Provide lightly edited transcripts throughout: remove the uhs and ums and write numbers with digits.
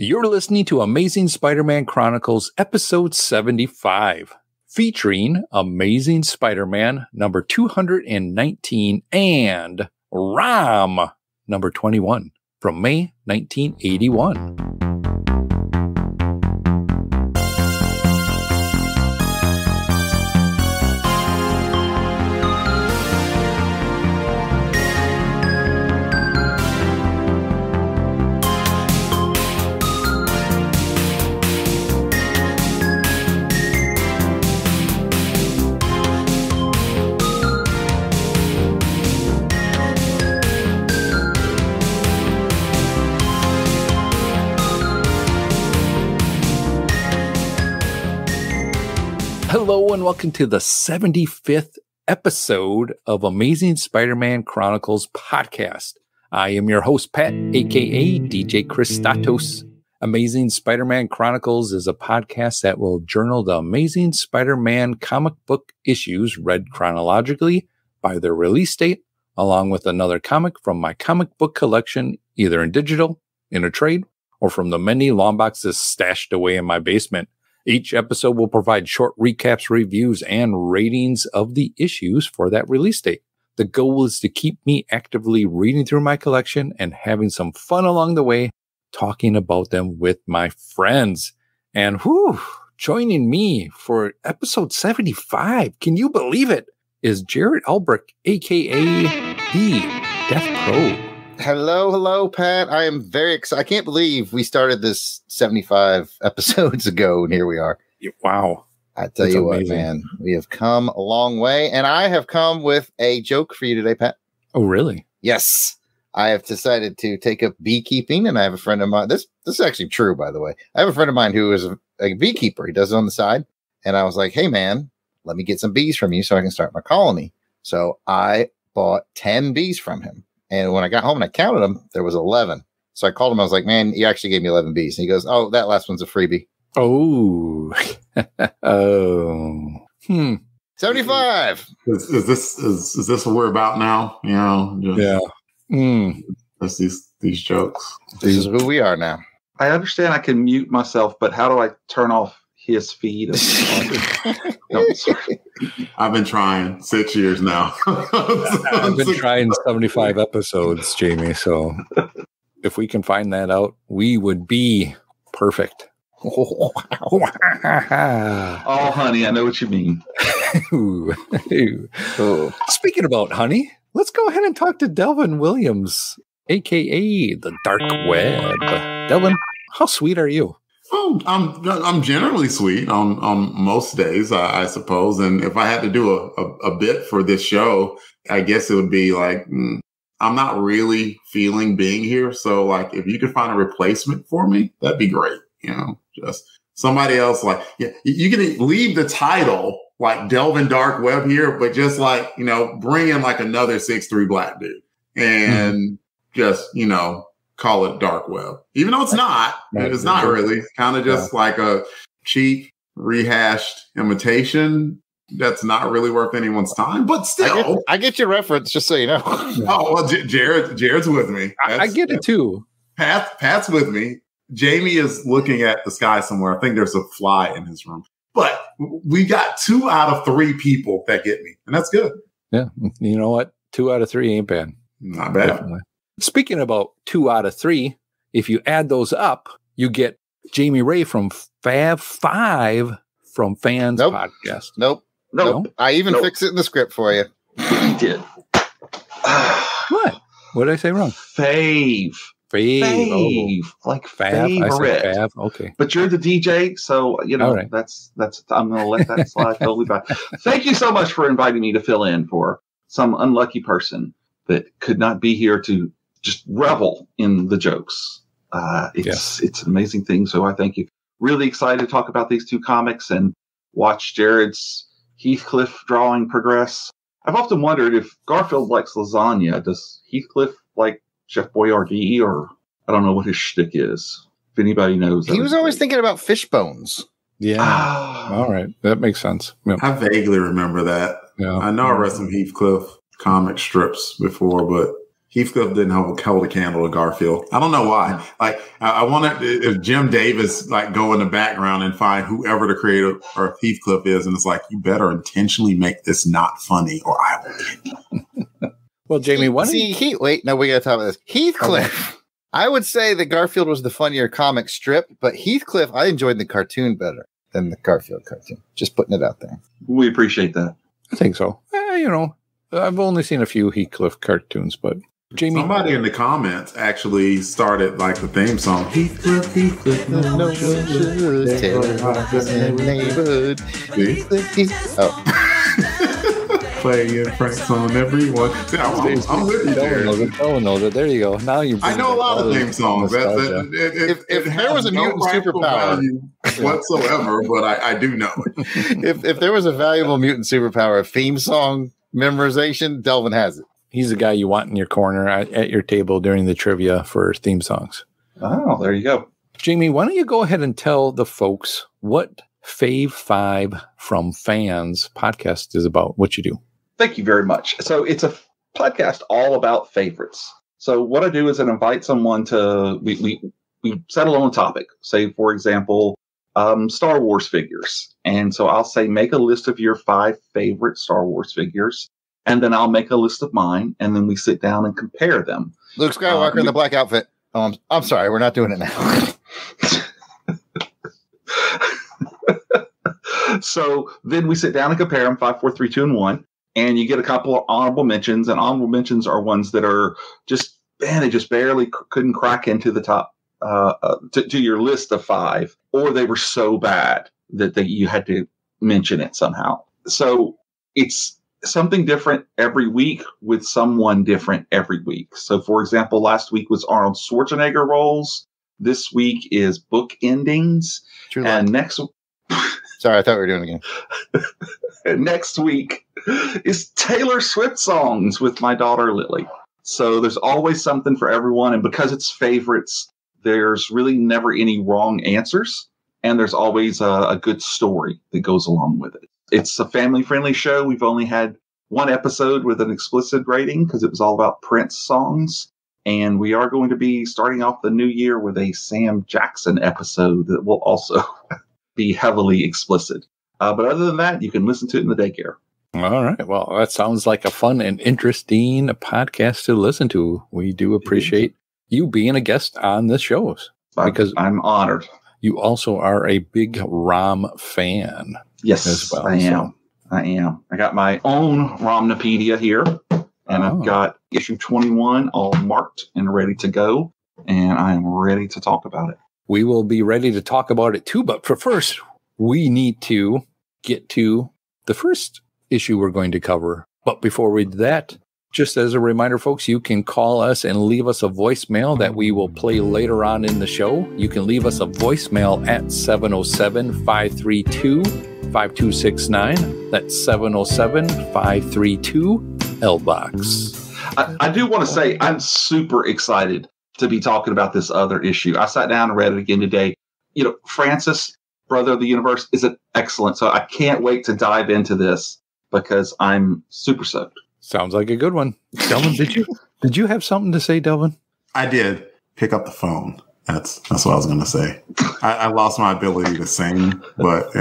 You're listening to Amazing Spider-Man Chronicles, episode 75, featuring Amazing Spider-Man number 219 and ROM number 21 from May 1981. Hello and welcome to the 75th episode of Amazing Spider-Man Chronicles podcast. I am your host, Pat, aka DJ Christatos. Amazing Spider-Man Chronicles is a podcast that will journal the Amazing Spider-Man comic book issues read chronologically by their release date, along with another comic from my comic book collection, either in digital, in a trade, or from the many long boxes stashed away in my basement. Each episode will provide short recaps, reviews, and ratings of the issues for that release date. The goal is to keep me actively reading through my collection and having some fun along the way, talking about them with my friends. And joining me for episode 75, can you believe it, is Jared Albrecht, a.k.a. the Death Pro. Hello, Pat. I am very excited. I can't believe we started this 75 episodes ago, and here we are. Wow. I tell you what, man, we have come a long way, and I have come with a joke for you today, Pat. Oh, really? Yes. I have decided to take up beekeeping, and I have a friend of mine. This is actually true, by the way. I have a friend of mine who is a beekeeper. He does it on the side, and I was like, hey, man, let me get some bees from you so I can start my colony. So I bought 10 bees from him. And when I got home and I counted them, there was 11. So I called him. I was like, man, you actually gave me 11 bees. And he goes, oh, that last one's a freebie. Oh. 75. Is this what we're about now? You know, that's these jokes. This is who we are now. I understand I can mute myself, but how do I turn off his feed? I've been trying 6 years now. I've been trying 75 episodes, Jamie. So if we can find that out, we would be perfect. Oh, honey, I know what you mean. Speaking about honey, let's go ahead and talk to Delvin Williams, a.k.a. the Dark Web. Delvin, how sweet are you? Oh, I'm generally sweet on most days, I suppose. And if I had to do a bit for this show, I guess it would be like, I'm not really feeling being here. So like, if you could find a replacement for me, that'd be great. You know, just somebody else. Like, yeah, you can leave the title like Delvin Dark Web here, but just like, you know, bring in like another 6'3" black dude and just, you know, call it Dark Web, even though it's not. It's not really. It's kind of just like a cheap, rehashed imitation that's not really worth anyone's time. But still, I get your reference, just so you know. Oh well, Jared's with me. I get it too. Pat's with me. Jamie is looking at the sky somewhere. I think there's a fly in his room. But we got 2 out of 3 people that get me, and that's good. Yeah, you know what? 2 out of 3 ain't bad. Not bad. Definitely. Speaking about 2 out of 3, if you add those up, you get Jamie Ray from Fave Five From Fans podcast. Nope. I even fixed it in the script for you. You did. What? What did I say wrong? Fave. Oh. Like Fave. I favorite. said Fave. Okay. But you're the DJ, so you know that's. I'm going to let that slide totally by. Thank you so much for inviting me to fill in for some unlucky person that could not be here to just revel in the jokes. It's an amazing thing. So I thank you. Really excited to talk about these 2 comics and watch Jared's Heathcliff drawing progress. I've often wondered if Garfield likes lasagna, does Heathcliff like Chef Boyardee, or I don't know what his shtick is. If anybody knows. He was always thinking about fish bones. Yeah. All right. That makes sense. Yeah. I vaguely remember that. Yeah. I know I read some Heathcliff comic strips before, but Heathcliff didn't hold a candle to Garfield. I don't know why. Like, I wanted if Jim Davis like go in the background and find whoever the creator or Heathcliff is, and it's like, you better intentionally make this not funny, or I will get you. Well, Jamie, what? Wait, no, we got to talk about this. Heathcliff. Okay. I would say that Garfield was the funnier comic strip, but Heathcliff, I enjoyed the cartoon better than the Garfield cartoon. Just putting it out there. We appreciate that. I think so. I've only seen a few Heathcliff cartoons, but Jamie. Somebody in the comments actually started like the theme song. Heathcliff, no one should tell the neighborhood. Playing pranks on everyone. See, I'm with you there. No one knows it. There you go. Now you. I know a lot of theme songs. If there was a mutant superpower whatsoever, but I do know it. If there was a valuable mutant superpower, theme song memorization, Delvin has it. He's the guy you want in your corner at your table during the trivia for theme songs. Oh, there you go. Jamie, why don't you go ahead and tell the folks what Fave Five From Fans podcast is about, what you do. Thank you very much. So it's a podcast all about favorites. So what I do is I invite someone to, we settle on a topic. Say, for example, Star Wars figures. And so I'll say, make a list of your 5 favorite Star Wars figures. And then I'll make a list of mine. And then we sit down and compare them. Luke Skywalker in the black outfit. I'm sorry, we're not doing it now. So then we sit down and compare them 5, 4, 3, 2, and 1. And you get a couple of honorable mentions. And honorable mentions are ones that are just, man, they just barely couldn't crack into the top to your list of 5. Or they were so bad that you had to mention it somehow. So it's something different every week with someone different every week. So, for example, last week was Arnold Schwarzenegger roles. This week is book endings. True and next Sorry, I thought we were doing it again. And next week is Taylor Swift songs with my daughter, Lily. So there's always something for everyone. And because it's favorites, there's really never any wrong answers. And there's always a good story that goes along with it. It's a family-friendly show. We've only had one episode with an explicit rating because it was all about Prince songs. And we are going to be starting off the new year with a Sam Jackson episode that will also be heavily explicit. But other than that, you can listen to it in the daycare. All right. Well, that sounds like a fun and interesting podcast to listen to. We do appreciate you being a guest on this show. Because I'm honored. You also are a big ROM fan. Yes, as well, I am. I am. I got my own Romnopedia here. And I've got issue 21 all marked and ready to go. And I am ready to talk about it. We will be ready to talk about it too. But for first, we need to get to the first issue we're going to cover. But before we do that, just as a reminder, folks, you can call us and leave us a voicemail that we will play later on in the show. You can leave us a voicemail at 707-532-5269. That's 707-532-LBOX. I do want to say I'm super excited to be talking about this other issue. I sat down and read it again today. You know, Francis, Brother of the Universe, is excellent. So I can't wait to dive into this because I'm super stoked. Sounds like a good one. Delvin, did you have something to say, Delvin? I did. Pick up the phone. That's what I was going to say. I lost my ability to sing, but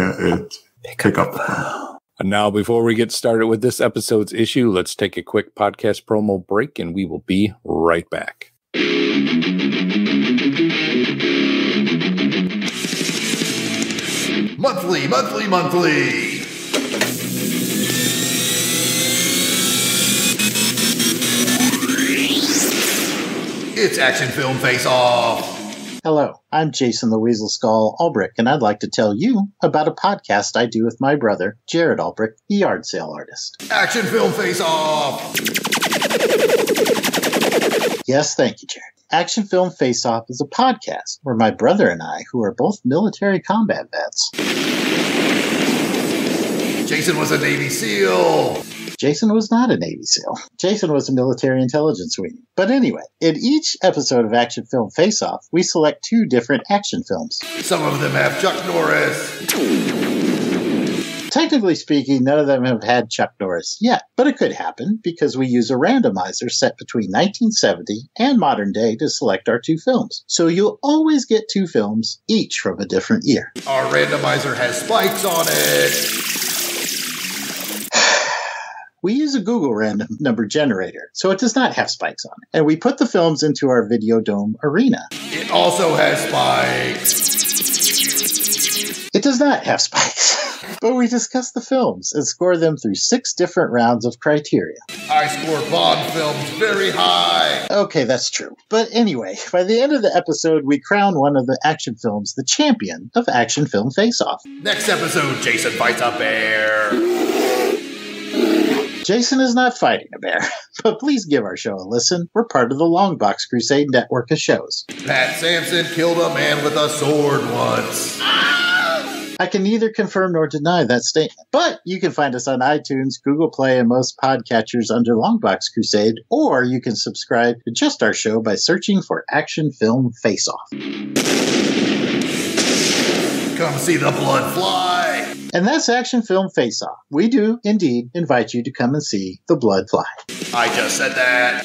pick up the phone. And now, before we get started with this episode's issue, let's take a quick podcast promo break, and we will be right back. Monthly. It's Action Film Face Off. Hello, I'm Jason the Weasel Skull Ulbrich, and I'd like to tell you about a podcast I do with my brother, Jared Ulbrich, the yard sale artist. Action Film Face Off. Yes, thank you, Jared. Action Film Face Off is a podcast where my brother and I, who are both military combat vets. Jason was a Navy SEAL. Jason was not a Navy SEAL. Jason was a military intelligence weenie. But anyway, in each episode of Action Film Face Off, we select 2 different action films. Some of them have Chuck Norris. Technically speaking, none of them have had Chuck Norris yet, but it could happen because we use a randomizer set between 1970 and modern day to select our 2 films. So you'll always get 2 films, each from a different year. Our randomizer has spikes on it. We use a Google random number generator, so it does not have spikes on it. And we put the films into our Video Dome arena. It also has spikes. It does not have spikes. But we discuss the films and score them through 6 different rounds of criteria. I score Bond films very high. Okay, that's true. But anyway, by the end of the episode, we crown one of the action films the champion of Action Film Face-Off. Next episode, Jason fights a bear. Jason is not fighting a bear, but please give our show a listen. We're part of the LONGBOX CRUSADE Network of shows. Pat Sampson killed a man with a sword once. I can neither confirm nor deny that statement, but you can find us on iTunes, Google Play, and most podcatchers under LONGBOX CRUSADE, or you can subscribe to just our show by searching for Action Film Face-Off. Come see the blood fly. And that's Action Film Face-Off. We do, indeed, invite you to come and see the blood fly. I just said that.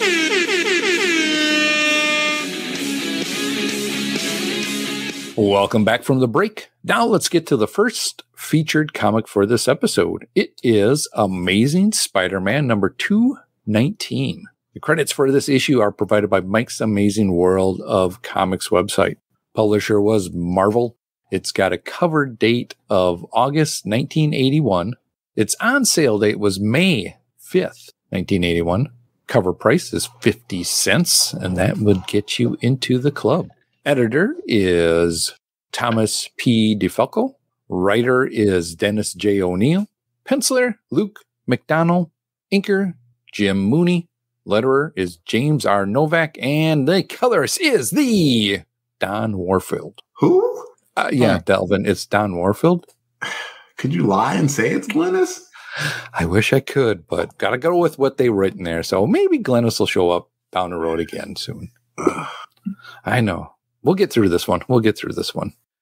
Welcome back from the break. Now let's get to the first featured comic for this episode. It is Amazing Spider-Man number 219. The credits for this issue are provided by Mike's Amazing World of Comics website. Publisher was Marvel. It's got a cover date of August 1981. Its on sale date was May 5th, 1981. Cover price is 50 cents, and that would get you into the club. Editor is Thomas P. DeFalco. Writer is Dennis J. O'Neill. Penciler, Luke McDonnell. Inker, Jim Mooney. Letterer is James R. Novak. And the colorist is the Don Warfield. Who? Yeah, Delvin, it's Don Warfield. Could you lie and say it's Glennis? I wish I could, but gotta go with what they written there. So maybe Glennis will show up down the road again soon. I know. We'll get through this one.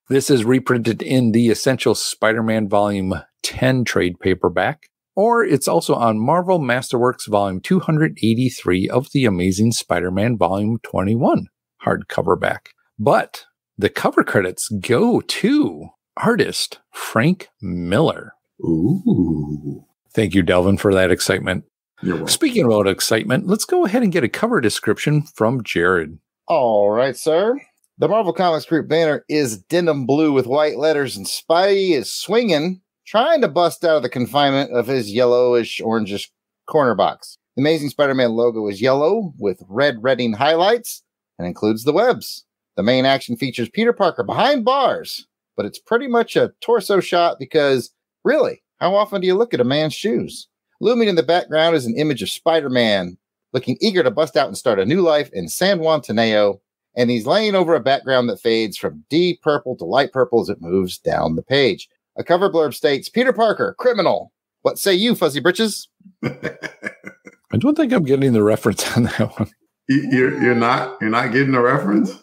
This is reprinted in the Essential Spider-Man Volume 10 trade paperback, or it's also on Marvel Masterworks Volume 283 of the Amazing Spider-Man Volume 21 hardcover back. But the cover credits go to artist Frank Miller. Ooh. Thank you, Delvin, for that excitement. You're welcome. Speaking about excitement, let's go ahead and get a cover description from Jared. All right, sir. The Marvel Comics Group banner is denim blue with white letters, and Spidey is swinging, trying to bust out of the confinement of his yellowish, orangish corner box. The Amazing Spider-Man logo is yellow with red redding highlights and includes the webs. The main action features Peter Parker behind bars, but it's pretty much a torso shot because, really, how often do you look at a man's shoes? Looming in the background is an image of Spider-Man looking eager to bust out and start a new life in San Juan Teneo, and he's laying over a background that fades from deep purple to light purple as it moves down the page. A cover blurb states, Peter Parker, criminal. What say you, Fuzzy Britches? I don't think I'm getting the reference on that one. You're not getting the reference?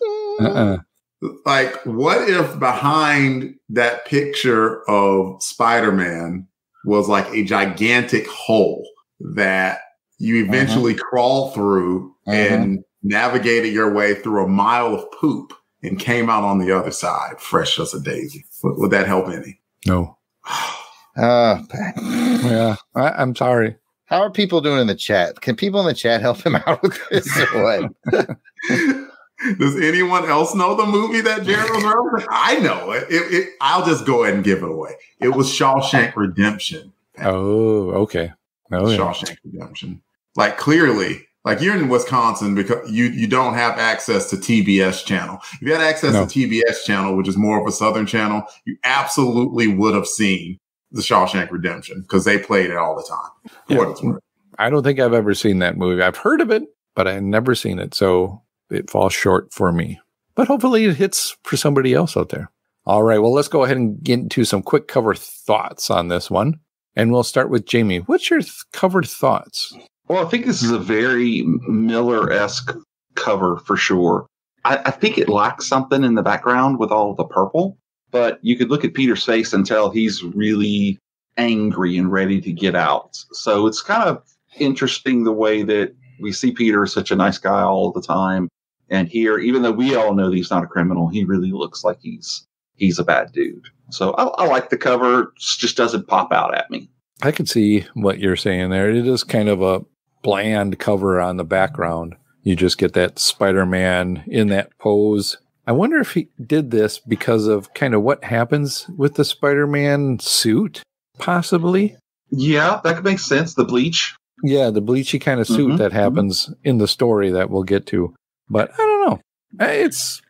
Like, what if behind that picture of Spider-Man was like a gigantic hole that you eventually crawled through and navigated your way through a mile of poop and came out on the other side, fresh as a daisy? Would that help any? No. Yeah, I'm sorry. How are people doing in the chat? Can people in the chat help him out with this or what? Does anyone else know the movie that Jared was referencing? I know it. I'll just go ahead and give it away. It was Shawshank Redemption. Oh, okay. Oh, yeah. Shawshank Redemption. Like, clearly, like, you're in Wisconsin because you don't have access to TBS channel. If you had access to TBS channel, which is more of a Southern channel, you absolutely would have seen the Shawshank Redemption because they played it all the time. Yeah. I don't think I've ever seen that movie. I've heard of it, but I've never seen it. So it falls short for me. But hopefully it hits for somebody else out there. All right. Well, let's go ahead and get into some quick cover thoughts on this one. And we'll start with Jamie. What's your cover thoughts? Well, I think this is a very Miller-esque cover for sure. I think it lacks something in the background with all the purple, but you could look at Peter's face and tell he's really angry and ready to get out. So it's kind of interesting the way that we see Peter as such a nice guy all the time. And here, even though we all know that he's not a criminal, he really looks like he's a bad dude. So I like the cover. It just doesn't pop out at me. I can see what you're saying there. It is kind of a bland cover on the background. You just get that Spider-Man in that pose. I wonder if he did this because of kind of what happens with the Spider-Man suit, possibly. Yeah, that could make sense. The bleach. Yeah, the bleachy kind of suit that happens in the story that we'll get to. But I don't know. It's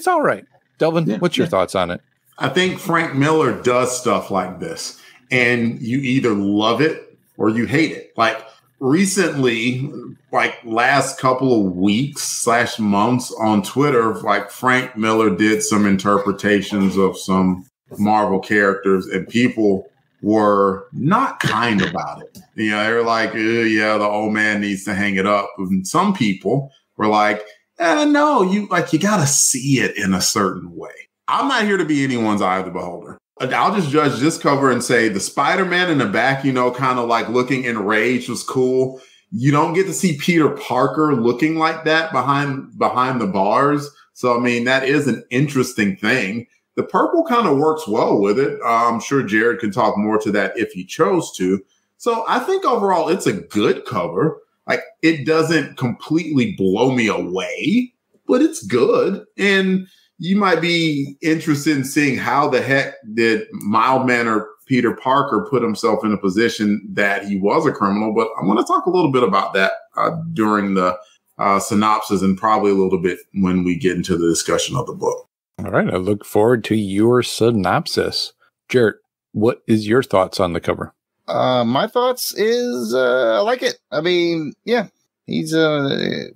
all right. Delvin, what's your thoughts on it? I think Frank Miller does stuff like this, and you either love it or you hate it. Like recently, like last couple of weeks / months on Twitter, like Frank Miller did some interpretations of some Marvel characters, and people were not kind about it. You know, they were like, yeah, the old man needs to hang it up. And some people were like, no, you got to see it in a certain way. I'm not here to be anyone's eye of the beholder. I'll just judge this cover and say the Spider-Man in the back, you know, kind of like looking enraged was cool. You don't get to see Peter Parker looking like that behind the bars. So, I mean, that is an interesting thing. The purple kind of works well with it. I'm sure Jared can talk more to that if he chose to. So I think overall it's a good cover. Like, it doesn't completely blow me away, but it's good. And you might be interested in seeing how the heck did mild-mannered Peter Parker put himself in a position that he was a criminal. But I'm going to talk a little bit about that during the synopsis, and probably a little bit when we get into the discussion of the book. All right. I look forward to your synopsis. Jared, what is your thoughts on the cover? My thoughts is I like it. I mean, yeah, he's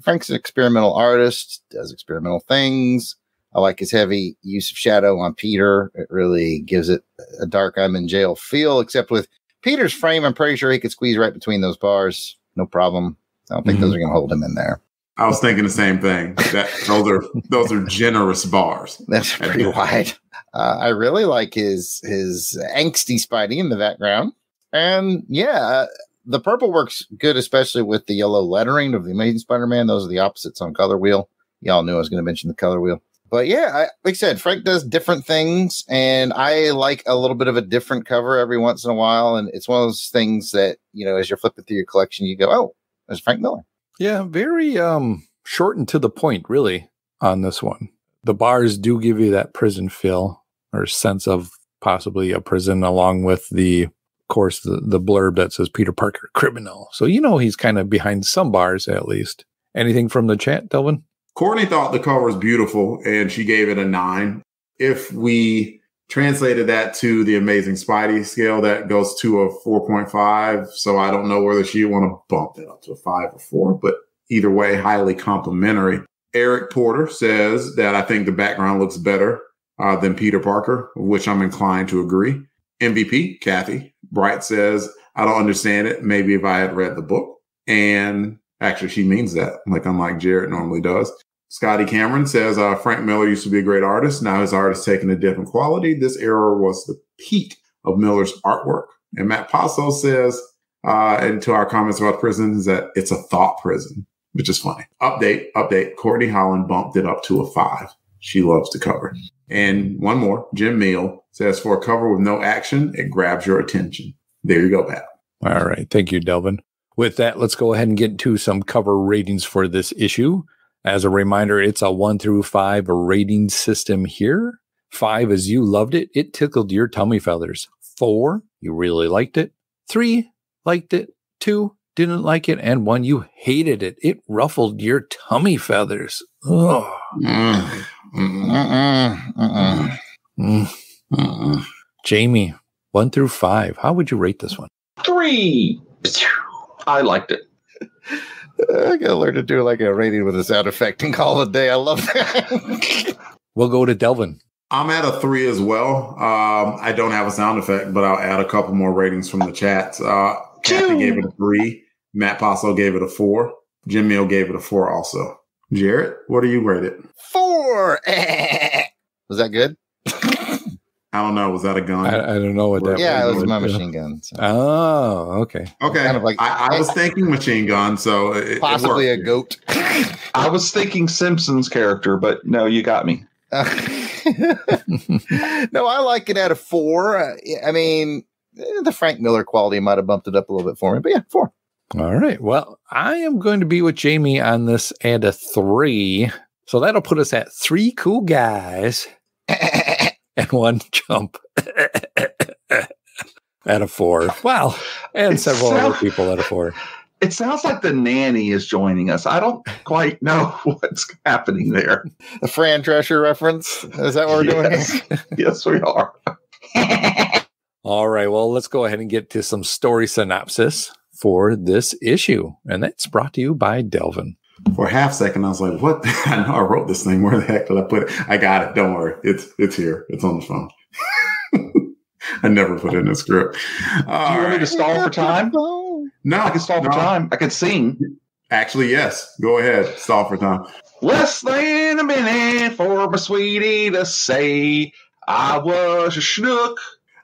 Frank's an experimental artist, does experimental things. I like his heavy use of shadow on Peter. It really gives it a dark I'm in jail feel, except with Peter's frame, I'm pretty sure he could squeeze right between those bars. No problem. I don't think those are going to hold him in there. I was thinking the same thing. Those are generous bars. That's pretty wide. I really like his angsty Spidey in the background. And yeah, the purple works good, especially with the yellow lettering of the Amazing Spider-Man. Those are the opposites on color wheel. Y'all knew I was going to mention the color wheel. But yeah, like I said, Frank does different things, and I like a little bit of a different cover every once in a while. And it's one of those things that, you know, as you're flipping through your collection, you go, oh, there's Frank Miller. Yeah, very short and to the point, really, on this one. The bars do give you that prison feel or sense of possibly a prison, along with of course, the blurb that says Peter Parker, criminal. So, you know, he's kind of behind some bars, at least. Anything from the chat, Delvin? Courtney thought the cover was beautiful, and she gave it a 9. If we translated that to the Amazing Spidey scale, that goes to a 4.5. So I don't know whether she want to bump it up to a 5 or 4, but either way, highly complimentary. Eric Porter says that I think the background looks better than Peter Parker, which I'm inclined to agree. MVP, Kathy Bright says, I don't understand it. Maybe if I had read the book. And actually, she means that, like unlike Jared normally does. Scotty Cameron says, Frank Miller used to be a great artist. Now his art is taking a different quality. This era was the peak of Miller's artwork. And Matt Passo says, and to our comments about prisons, that it's a thought prison, which is funny. Update. Courtney Holland bumped it up to a 5. She loves the cover. And one more, Jim Meal says, for a cover with no action, it grabs your attention. There you go, Pat. All right. Thank you, Delvin. With that, let's go ahead and get into some cover ratings for this issue. As a reminder, it's a 1 through 5 rating system here. 5 is you loved it. It tickled your tummy feathers. 4, you really liked it. 3, liked it. 2, didn't like it. And 1, you hated it. It ruffled your tummy feathers. Oh. Jamie, 1 through 5. How would you rate this one? 3. I liked it. I gotta learn to do like a rating with a sound effect and call it a day. I love that. We'll go to Delvin. I'm at a 3 as well. I don't have a sound effect, but I'll add a couple more ratings from the chats. Kathy gave it a 3. Matt Passo gave it a 4. Jim Meal gave it a 4 also. Jared, what do you rate it? 4. Was that good? I don't know. Was that a gun? I don't know what that was. Yeah, it was my machine gun. So. Oh, okay. Okay. Kind of like I was thinking machine gun, so possibly a goat. I was thinking Simpsons character, but no, you got me. No, I like it at a 4. I mean, the Frank Miller quality might have bumped it up a little bit for me, but yeah, 4. All right. Well, I am going to be with Jamie on this at a 3. So that'll put us at 3 cool guys and 1 chump at a 4. Wow. And several other people at a 4. It sounds like the nanny is joining us. I don't quite know what's happening there. The Fran Drescher reference? Is that what we're doing here? Yes, we are. All right. Well, let's go ahead and get to some story synopsis for this issue. And that's brought to you by Delvin. For a half second, I was like, what? I know I wrote this thing. Where the heck did I put it? I got it. Don't worry. It's here. It's on the phone. I never put it in the script. Do you want me to stall for time? No, I can stall for time. I can sing. Actually, yes. Go ahead. Stall for time. Less than a minute for my sweetie to say I was a schnook.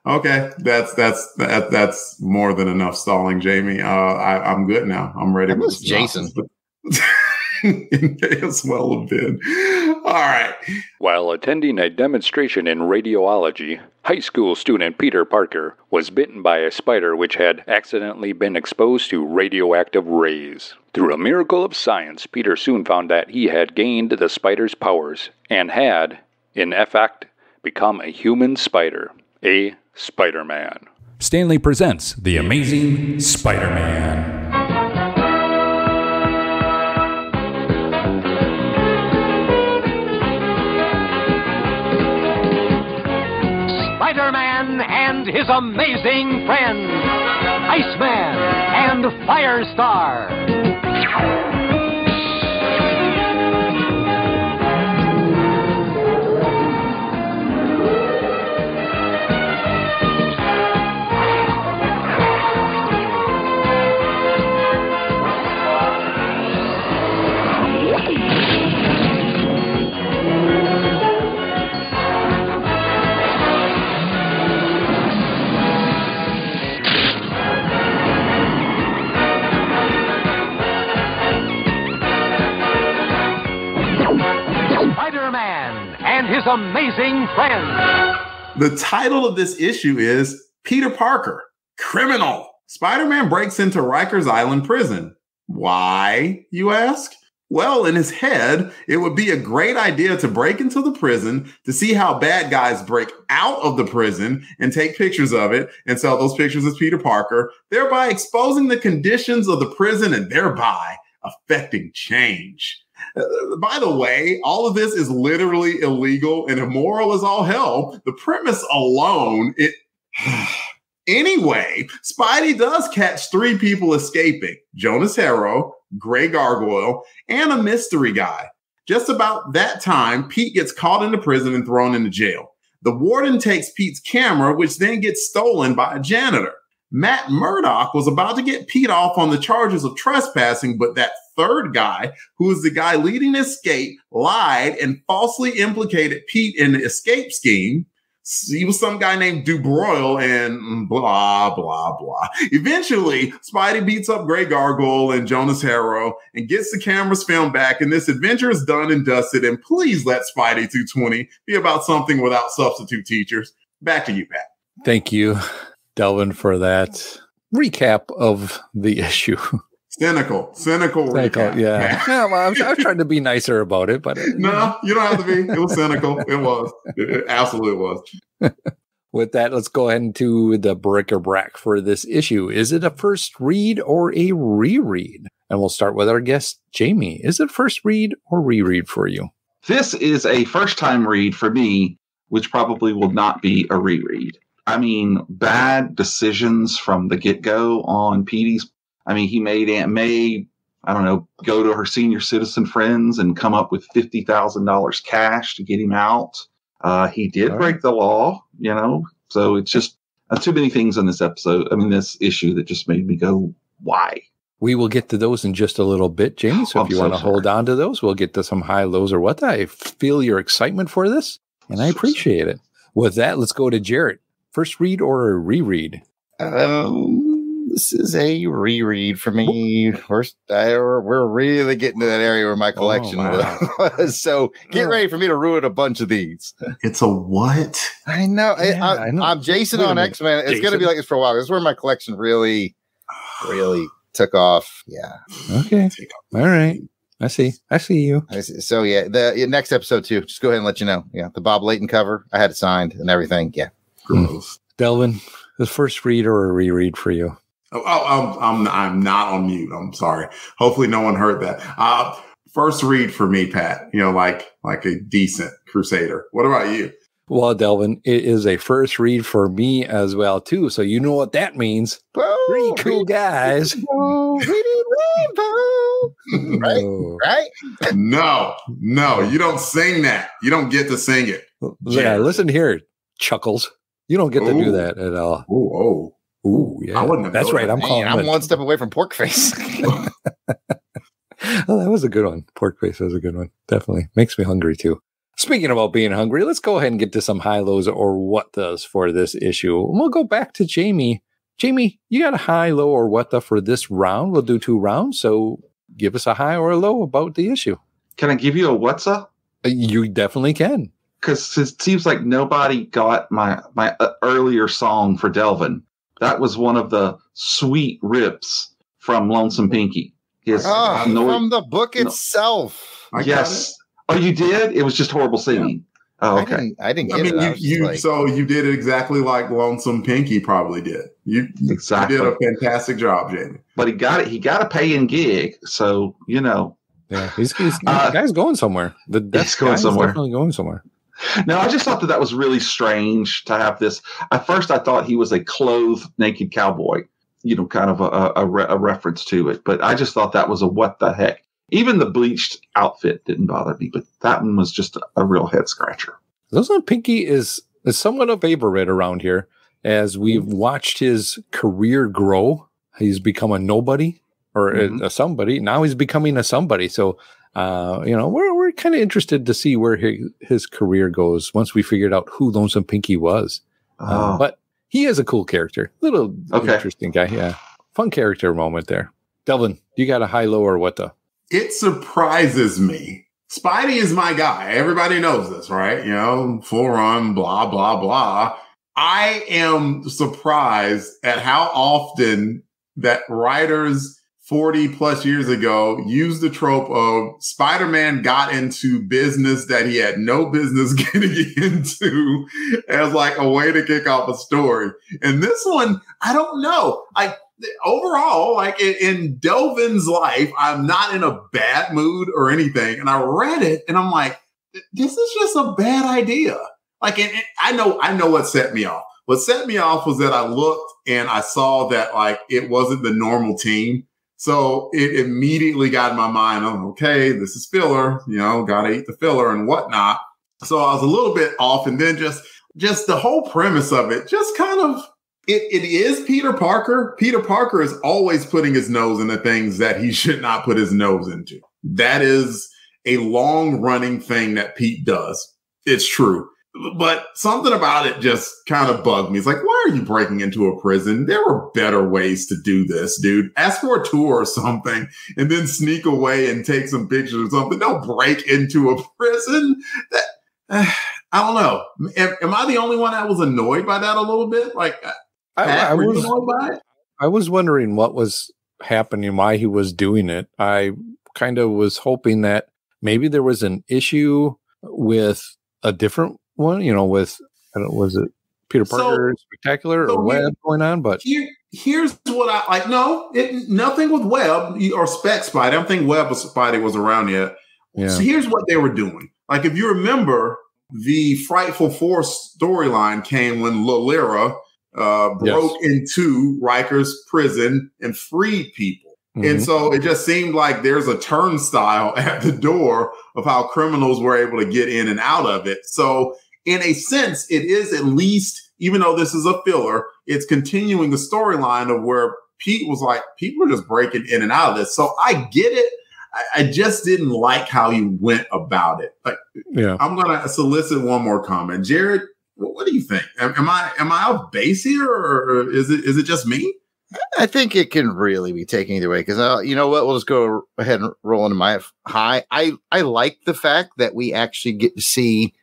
Okay, that's more than enough stalling, Jamie. I'm good now. I'm ready. I miss Jason. As well have been. All right. While attending a demonstration in radiology, high school student Peter Parker was bitten by a spider which had accidentally been exposed to radioactive rays. Through a miracle of science, Peter soon found that he had gained the spider's powers and had, in effect, become a human spider, a Spider-Man. Stanley presents The Amazing Spider-Man. Spider-Man and his amazing friends, Iceman and Firestar. Spider-Man and his amazing friends. The title of this issue is Peter Parker, Criminal. Spider-Man breaks into Rikers Island prison. Why, you ask? Well, in his head, it would be a great idea to break into the prison to see how bad guys break out of the prison and take pictures of it and sell those pictures as Peter Parker, thereby exposing the conditions of the prison and thereby affecting change. By the way, all of this is literally illegal and immoral as all hell. The premise alone, Anyway, Spidey does catch 3 people escaping: Jonas Harrow, Grey Gargoyle, and a mystery guy. Just about that time, Pete gets caught into prison and thrown into jail. The warden takes Pete's camera, which then gets stolen by a janitor. Matt Murdock was about to get Pete off on the charges of trespassing, but that third guy, who is the guy leading the escape, lied and falsely implicated Pete in the escape scheme. He was some guy named Dubroil and blah, blah, blah. Eventually, Spidey beats up Grey Gargoyle and Jonas Harrow and gets the camera's film back, and this adventure is done and dusted. And please let Spidey 220 be about something without substitute teachers. Back to you, Pat. Thank you, Delvin, for that recap of the issue. Cynical recap. Yeah. Yeah, well, I was trying to be nicer about it, but no, you don't have to be. It was cynical. It was. It absolutely was. With that, let's go ahead into the bric-a-brac for this issue. Is it a first read or a reread? And we'll start with our guest, Jamie. Is it first read or reread for you? This is a first-time read for me, which probably will not be a reread. I mean, bad decisions from the get-go on Petey's. I mean, he made Aunt May, I don't know, go to her senior citizen friends and come up with $50,000 cash to get him out. He did break the law, you know, so it's just too many things in this this issue that just made me go, why? We will get to those in just a little bit, Jamie. So if you want to hold on to those, we'll get to some high lows or what. I feel your excitement for this, and I appreciate it. With that, let's go to Jarrett. First read or a reread? This is a reread for me. We're really getting to that area where my collection was. So get ready for me to ruin a bunch of these. It's a what? I know. Yeah, I know. I'm Jason on X-Men. It's going to be like this for a while. This is where my collection really took off. Yeah. Okay. All right. I see you. So yeah, the next episode too. Just go ahead and let you know. Yeah, the Bob Layton cover. I had it signed and everything. Yeah. Gross. Delvin, the first read or a reread for you? I'm not on mute. I'm sorry. Hopefully no one heard that. First read for me, Pat. Like a decent Crusader. What about you? Well, Delvin, it is a first read for me as well too. So you know what that means. Three cool guys. Right? No, you don't sing that. You don't get to sing it. Yeah, listen here, Chuckles. You don't get to do that at all. Ooh, yeah. I wouldn't have. That's right. I'm one step away from pork face. Oh, that was a good one. Pork face was a good one. Definitely makes me hungry too. Speaking about being hungry, let's go ahead and get to some high-lows or what-does for this issue. We'll go back to Jamie. Jamie, you got a high, low, or what-the for this round? We'll do 2 rounds, so give us a high or a low about the issue. Can I give you a what's-a? You definitely can. Because it seems like nobody got my earlier song for Delvin. That was one of the sweet rips from Lonesome Pinky. From the book itself. Yes. Oh, you did? It was just horrible singing. Oh, okay. I didn't get it. So you did it exactly like Lonesome Pinky probably did. You did a fantastic job, Jamie. But he got it. He got a pay-in gig, so Yeah, he's the guy's going somewhere. That's going somewhere. Definitely going somewhere. No, I just thought that was really strange to have this. At first, I thought he was a clothed naked cowboy, kind of a reference to it. But I just thought that was a what the heck. Even the bleached outfit didn't bother me, but that one was just a real head scratcher. Lonesome Pinky is somewhat of a favorite around here. As we've watched his career grow, he's become a nobody or a somebody. Now he's becoming a somebody. So, we're kind of interested to see where his career goes once we figured out who Lonesome Pinky was. But he is a cool character. Little interesting guy. Yeah. Fun character moment there. Delvin, you got a high, low, or what the? It surprises me. Spidey is my guy. Everybody knows this, right? Full run, blah, blah, blah. I am surprised at how often that writers 40 plus years ago used the trope of Spider-Man got into business that he had no business getting into as like a way to kick off a story. And this one, I don't know. Overall, like in Delvin's life, I'm not in a bad mood or anything. And I read it and I'm like, this is just a bad idea. Like, I know what set me off. What set me off was that I looked and I saw that like it wasn't the normal team. So it immediately got in my mind, okay, this is filler, gotta eat the filler and whatnot. So I was a little bit off. And then just the whole premise of it, just kind of, it is Peter Parker. Peter Parker is always putting his nose into things that he should not put his nose into. That is a long running thing that Pete does. It's true. But something about it just kind of bugged me. It's like, why are you breaking into a prison? There were better ways to do this, dude. Ask for a tour or something and then sneak away and take some pictures or something. Don't break into a prison. I don't know. Am I the only one that was annoyed by that a little bit? Like, I was annoyed by it? I was wondering what was happening, why he was doing it. I kind of was hoping that maybe there was an issue with a different one, was it Peter Parker Spectacular or Web going on? But here's what I like. No, nothing with Web or Spec Spidey. I don't think Web or Spidey was around yet. Yeah. So here's what they were doing. Like, if you remember, the Frightful Four storyline came when Lilira broke into Riker's prison and freed people. And so it just seemed like there's a turnstile at the door of how criminals were able to get in and out of it. So in a sense, it is at least, even though this is a filler, it's continuing the storyline of where Pete was like, people are just breaking in and out of this. So I get it. I just didn't like how he went about it. Like, I'm going to solicit one more comment. Jared, What do you think? Am I off base here, or is it just me? I think it can really be taken either way, because you know what? We'll just go ahead and roll into my high. I like the fact that we actually get to see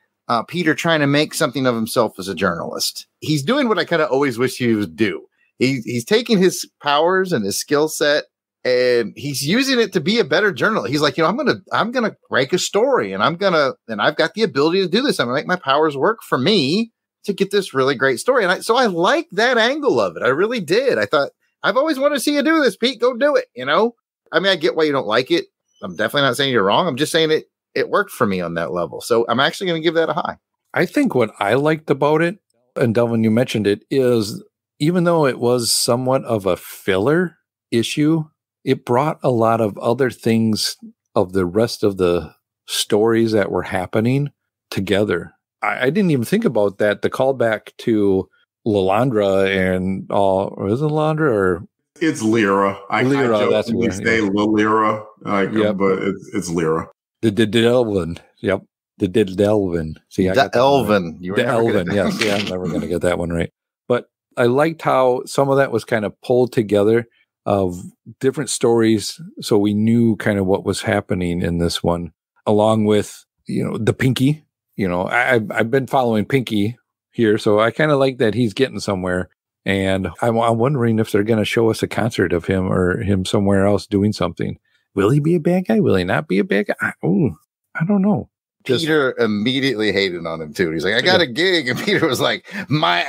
Peter trying to make something of himself as a journalist. He's doing what I kind of always wish he would do. He's taking his powers and his skill set, and he's using it to be a better journalist. He's like, you know, I'm gonna write a story, and I've got the ability to do this. I'm gonna make my powers work for me to get this really great story. And so I like that angle of it. I really did. I thought, I've always wanted to see you do this, Pete. Go do it. You know, I mean, I get why you don't like it. I'm definitely not saying you're wrong. I'm just saying it worked for me on that level. So I'm actually going to give that a high. I think what I liked about it, and Delvin, you mentioned it, is even though it was somewhat of a filler issue, it brought a lot of other things of the rest of the stories that were happening together. I didn't even think about that. The callback to Lilandra and or is it Lilandra or it's Lyra? Lyra, that's we say Lyra, but it's Lyra. The Delvin, yep, the Delvin. See, the Elven, the Elven. Yes, yeah, I'm never going to get that one right. But I liked how some of that was kind of pulled together of different stories, so we knew kind of what was happening in this one, along with the Pinky. I've been following Pinky here, so I kind of like that he's getting somewhere. And I'm wondering if they're going to show us a concert of him or him somewhere else doing something. Will he be a bad guy? Will he not be a bad guy? I don't know. Peter immediately hated on him too. He's like, I got a gig. And Peter was like, my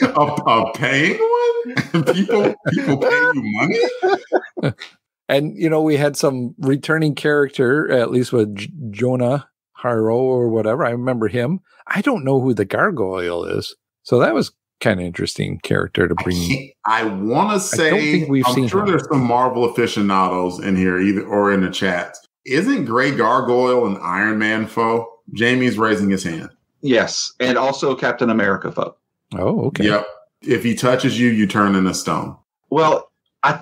a paying one? People pay you money? And, we had some returning character, at least with Jonah Haro or whatever. I remember him. I don't know who the gargoyle is. So that was kind of interesting character to bring. I want to say, I'm sure there's some Marvel aficionados in here or in the chat. Isn't Grey Gargoyle an Iron Man foe? Jamie's raising his hand. Yes. And also Captain America foe. Oh, okay. Yep. If he touches you, you turn into stone. Well, I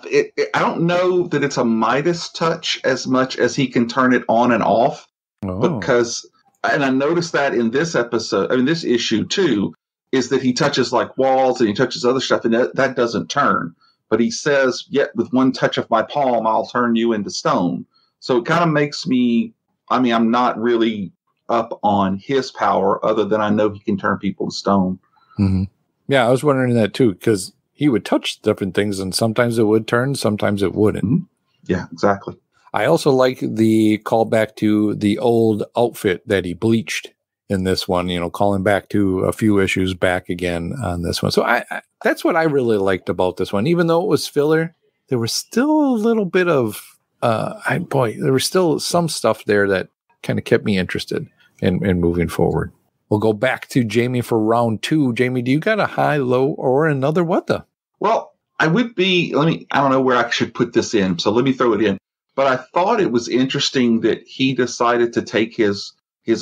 don't know that it's a Midas touch as much as he can turn it on and off. Because, and I noticed that in this episode, this issue too, is that he touches like walls and he touches other stuff, and that doesn't turn. But he says, yet with one touch of my palm, I'll turn you into stone. So it kind of makes me, I'm not really up on his power other than I know he can turn people to stone. Mm-hmm. Yeah, I was wondering that too, because he would touch different things and sometimes it would turn, sometimes it wouldn't. Mm-hmm. Yeah, exactly. I also like the callback to the old outfit that he bleached in this one, calling back to a few issues back again on this one. So I that's what I really liked about this one. Even though it was filler, there was still a little bit of, there was still some stuff there that kind of kept me interested in moving forward. We'll go back to Jamie for round 2. Jamie, do you got a high, low, or another what the? Well, I would be, I don't know where I should put this in, so let me throw it in. But I thought it was interesting that he decided to take his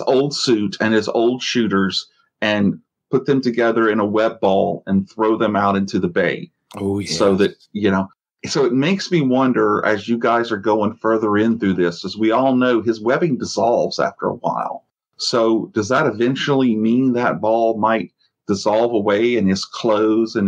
old suit and his old shooters and put them together in a web ball and throw them out into the bay. Oh, yeah. So that, so it makes me wonder, as you guys are going further in through this, as we all know, his webbing dissolves after a while. So does that eventually mean that ball might dissolve away and his clothes and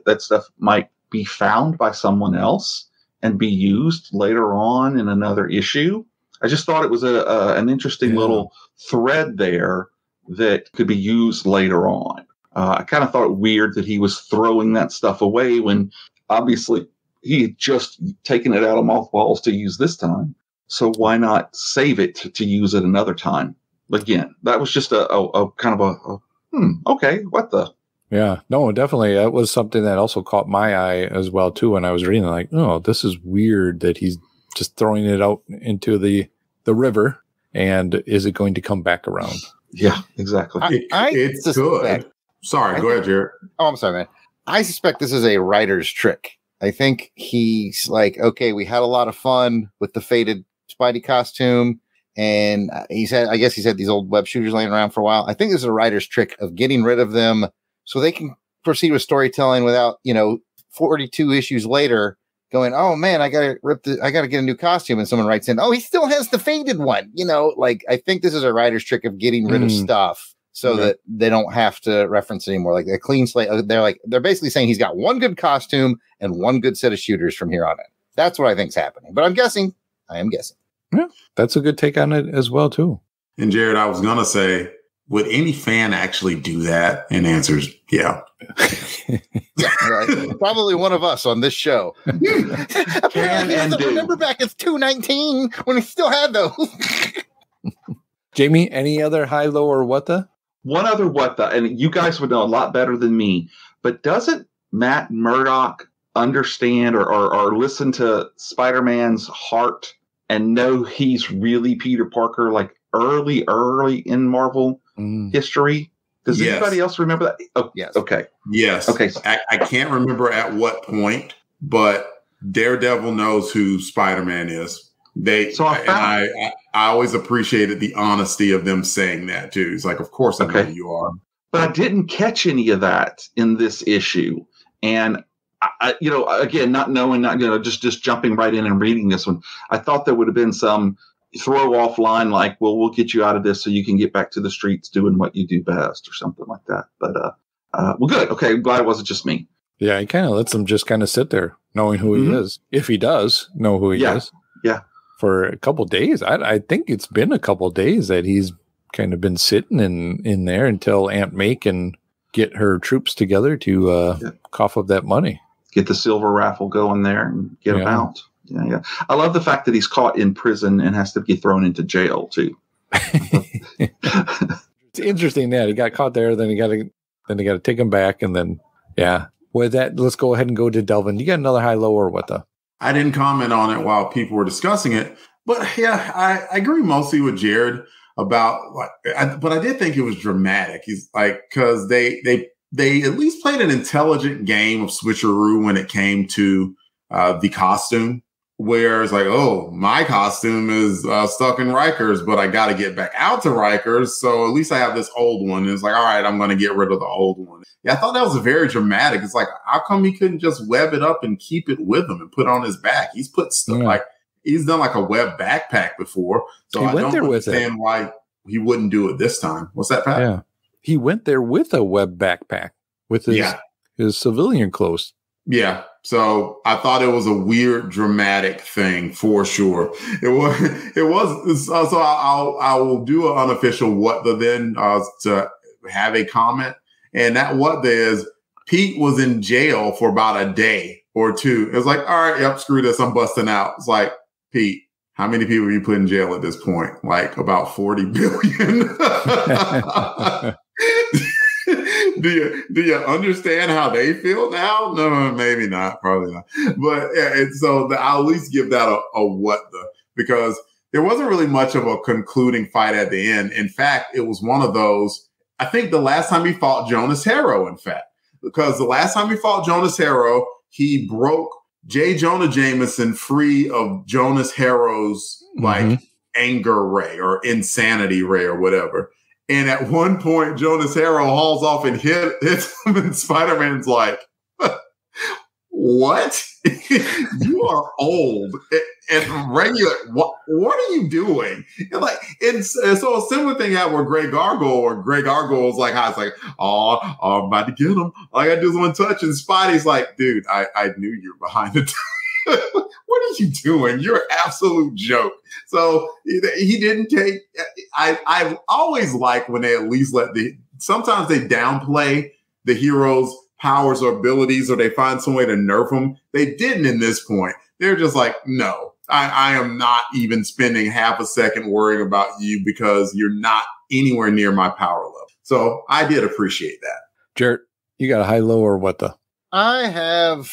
that stuff might be found by someone else and be used later on in another issue? I just thought it was an interesting little thread there that could be used later on. I kind of thought it weird that he was throwing that stuff away when obviously he had just taken it out of mothballs to use this time. So why not save it to use it another time? Again, that was just a kind of okay, what the? Yeah, no, definitely. That was something that also caught my eye as well, too, when I was reading, like, oh, this is weird that he's just throwing it out into the river, and is it going to come back around? Yeah, exactly. It's good. Sorry, go ahead, Jared. Oh, I'm sorry, man. I suspect this is a writer's trick. I think he's like, okay, we had a lot of fun with the faded Spidey costume, and I guess he's had these old web shooters laying around for a while. I think this is a writer's trick of getting rid of them so they can proceed with storytelling without, 42 issues later, going, oh man, I gotta get a new costume, and someone writes in, oh, he still has the faded one. Like I think this is a writer's trick of getting rid of stuff so that they don't have to reference anymore. Like a clean slate. They're basically saying he's got one good costume and one good set of shooters from here on in. That's what I think's happening. But I am guessing. Yeah, that's a good take on it as well too. And Jared, I was gonna say, would any fan actually do that? And answers, yeah. Yeah, right. Probably one of us on this show. Apparently, he doesn't remember back in 2019 when he still had those. Jamie, any other high, low, or what the? One other what the, and you guys would know a lot better than me, but doesn't Matt Murdock understand or listen to Spider-Man's heart and know he's really Peter Parker, like early in Marvel history? Does anybody else remember that? Oh, yes. Okay. Yes. Okay. I can't remember at what point, but Daredevil knows who Spider-Man is. I always appreciated the honesty of them saying that too. It's like, of course I know who you are. But I didn't catch any of that in this issue. And I again, not knowing, just jumping right in and reading this one, I thought there would have been some throw off line like, well, we'll get you out of this so you can get back to the streets doing what you do best or something like that. But well, good. Okay, I'm glad it wasn't just me. Yeah, he kind of lets him just kind of sit there knowing who he is, if he does know who he is. Yeah. For a couple days. I think it's been a couple days that he's kind of been sitting in there until Aunt May can get her troops together to cough up that money. Get the silver raffle going there and get him out. Yeah. I love the fact that he's caught in prison and has to be thrown into jail too. It's interesting that he got caught there, then they got to take him back, and then with that, let's go ahead and go to Delvin. You got another high, low, or what the? I didn't comment on it while people were discussing it, but I agree mostly with Jared about but I did think it was dramatic. He's like, because they at least played an intelligent game of switcheroo when it came to the costume. Where it's like, oh, my costume is stuck in Rikers, but I got to get back out to Rikers. So at least I have this old one. And it's like, all right, I'm going to get rid of the old one. Yeah, I thought that was very dramatic. It's like, how come he couldn't just web it up and keep it with him and put it on his back? He's put stuff he's done like a web backpack before. So I don't understand why he wouldn't do it this time. What's that, Pat? Yeah, he went there with a web backpack with his civilian clothes. Yeah. So I thought it was a weird, dramatic thing for sure. It was. So I will do an unofficial what the then to have a comment. And that what there is, Pete was in jail for about a day or two. It was like, all right, yep, screw this. I'm busting out. It's like, Pete, how many people have you put in jail at this point? Like about 40 billion. Do you understand how they feel now? No, maybe not. Probably not. But so I'll at least give that a what the, because there wasn't really much of a concluding fight at the end. In fact, it was one of those, I think the last time he fought Jonas Harrow, in fact, because the last time he fought Jonas Harrow, he broke J. Jonah Jameson free of Jonas Harrow's anger ray or insanity ray or whatever. And at one point, Jonas Harrow hauls off and hits him, and Spider-Man's like, what? You are old and regular. What are you doing? And so a similar thing happened with Greg Gargoyle, or Greg Gargoyle was like, I'm about to get him. All I got to do is one touch. And Spidey's like, dude, I knew you were behind the what are you doing? You're an absolute joke. So he didn't take. I've always liked when they at least sometimes they downplay the hero's powers or abilities, or they find some way to nerf them. They didn't in this point. They're just like, no, I am not even spending half a second worrying about you because you're not anywhere near my power level. So I did appreciate that. Jared, you got a high, low, or what the? I have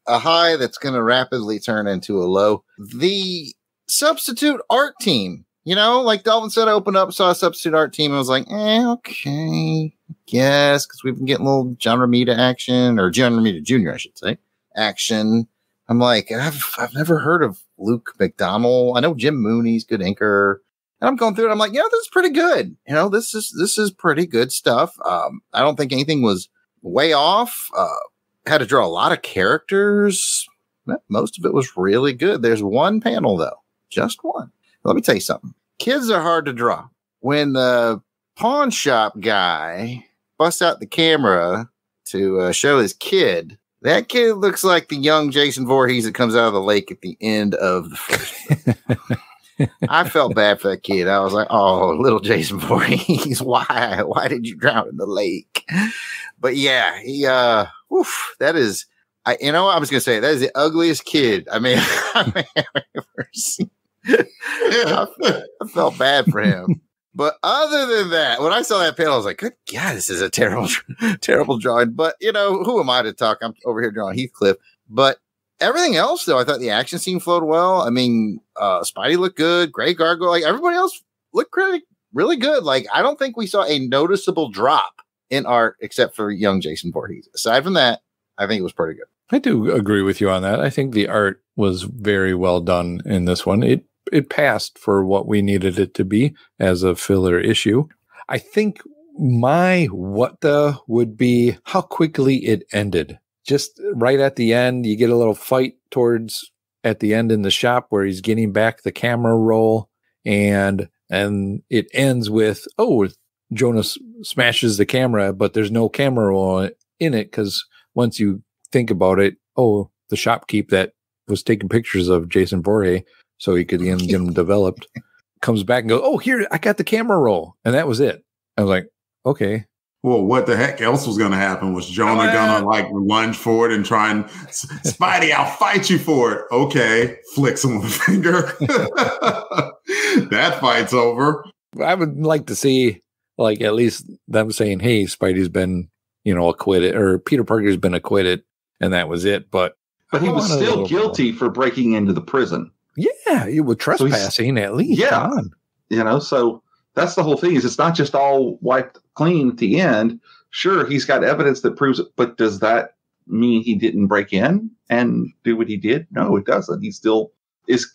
a high that's going to rapidly turn into a low. The substitute art team, like Dalvin said, I opened up, saw a substitute art team. And I was like, okay, yes, because we've been getting a little John Romita action, or John Romita Jr., I should say, action. I'm like, I've never heard of Luke McDonnell. I know Jim Mooney's good inker. And I'm going through it. I'm like, this is pretty good. This is pretty good stuff. I don't think anything was way off. Had to draw a lot of characters. Most of it was really good. There's one panel, though. Just one. Let me tell you something. Kids are hard to draw. When the pawn shop guy busts out the camera to show his kid, that kid looks like the young Jason Voorhees that comes out of the lake at the end of the first one. I felt bad for that kid. I was like, oh, little Jason Voorhees, why did you drown in the lake? But yeah, that is, I was going to say, that is the ugliest kid I've ever seen. I felt bad for him. But other than that, when I saw that panel, I was like, good God, this is a terrible, terrible drawing. But, who am I to talk? I'm over here drawing Heathcliff. But everything else, though, I thought the action scene flowed well. I mean, Spidey looked good. Grey Gargoyle, like everybody else looked really good. Like, I don't think we saw a noticeable drop in art except for young Jason Voorhees. Aside from that, I think it was pretty good. I do agree with you on that. I think the art was very well done in this one. It passed for what we needed it to be as a filler issue. I think my what the would be how quickly it ended. Just right at the end, you get a little fight towards at the end in the shop where he's getting back the camera roll, and it ends with, Jonas smashes the camera, but there's no camera roll in it because once you think about it, the shopkeep that was taking pictures of Jason Voorhees so he could get him developed comes back and goes, here, I got the camera roll. And that was it. I was like, okay. Well, what the heck else was going to happen? Was Jonah going to lunge forward and try and Spidey, I'll fight you for it. Okay. Flicks him with a finger. That fight's over. I would like to see at least them saying, hey, Spidey's been, acquitted, or Peter Parker's been acquitted, and that was it. But he was still guilty for breaking into the prison. Yeah, with trespassing at least. Yeah. So that's the whole thing is it's not just all wiped clean at the end. Sure, he's got evidence that proves it, but does that mean he didn't break in and do what he did? No, it doesn't. He still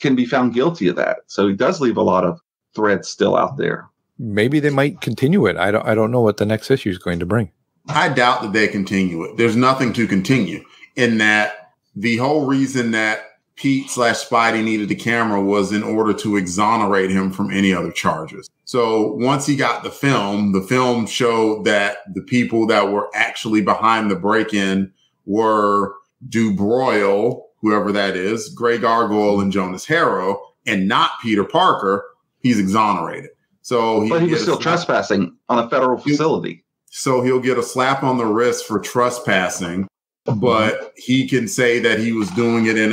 can be found guilty of that. So he does leave a lot of threads still out there. Maybe they might continue it. I don't know what the next issue is going to bring. I doubt that they continue it. There's nothing to continue in that. The whole reason that Pete/Spidey needed the camera was in order to exonerate him from any other charges. So once he got the film showed that the people that were actually behind the break-in were Dubroil, whoever that is, Grey Gargoyle and Jonas Harrow, and not Peter Parker. He's exonerated. But he was still trespassing on a federal facility. So he'll get a slap on the wrist for trespassing. But he can say that he was doing it in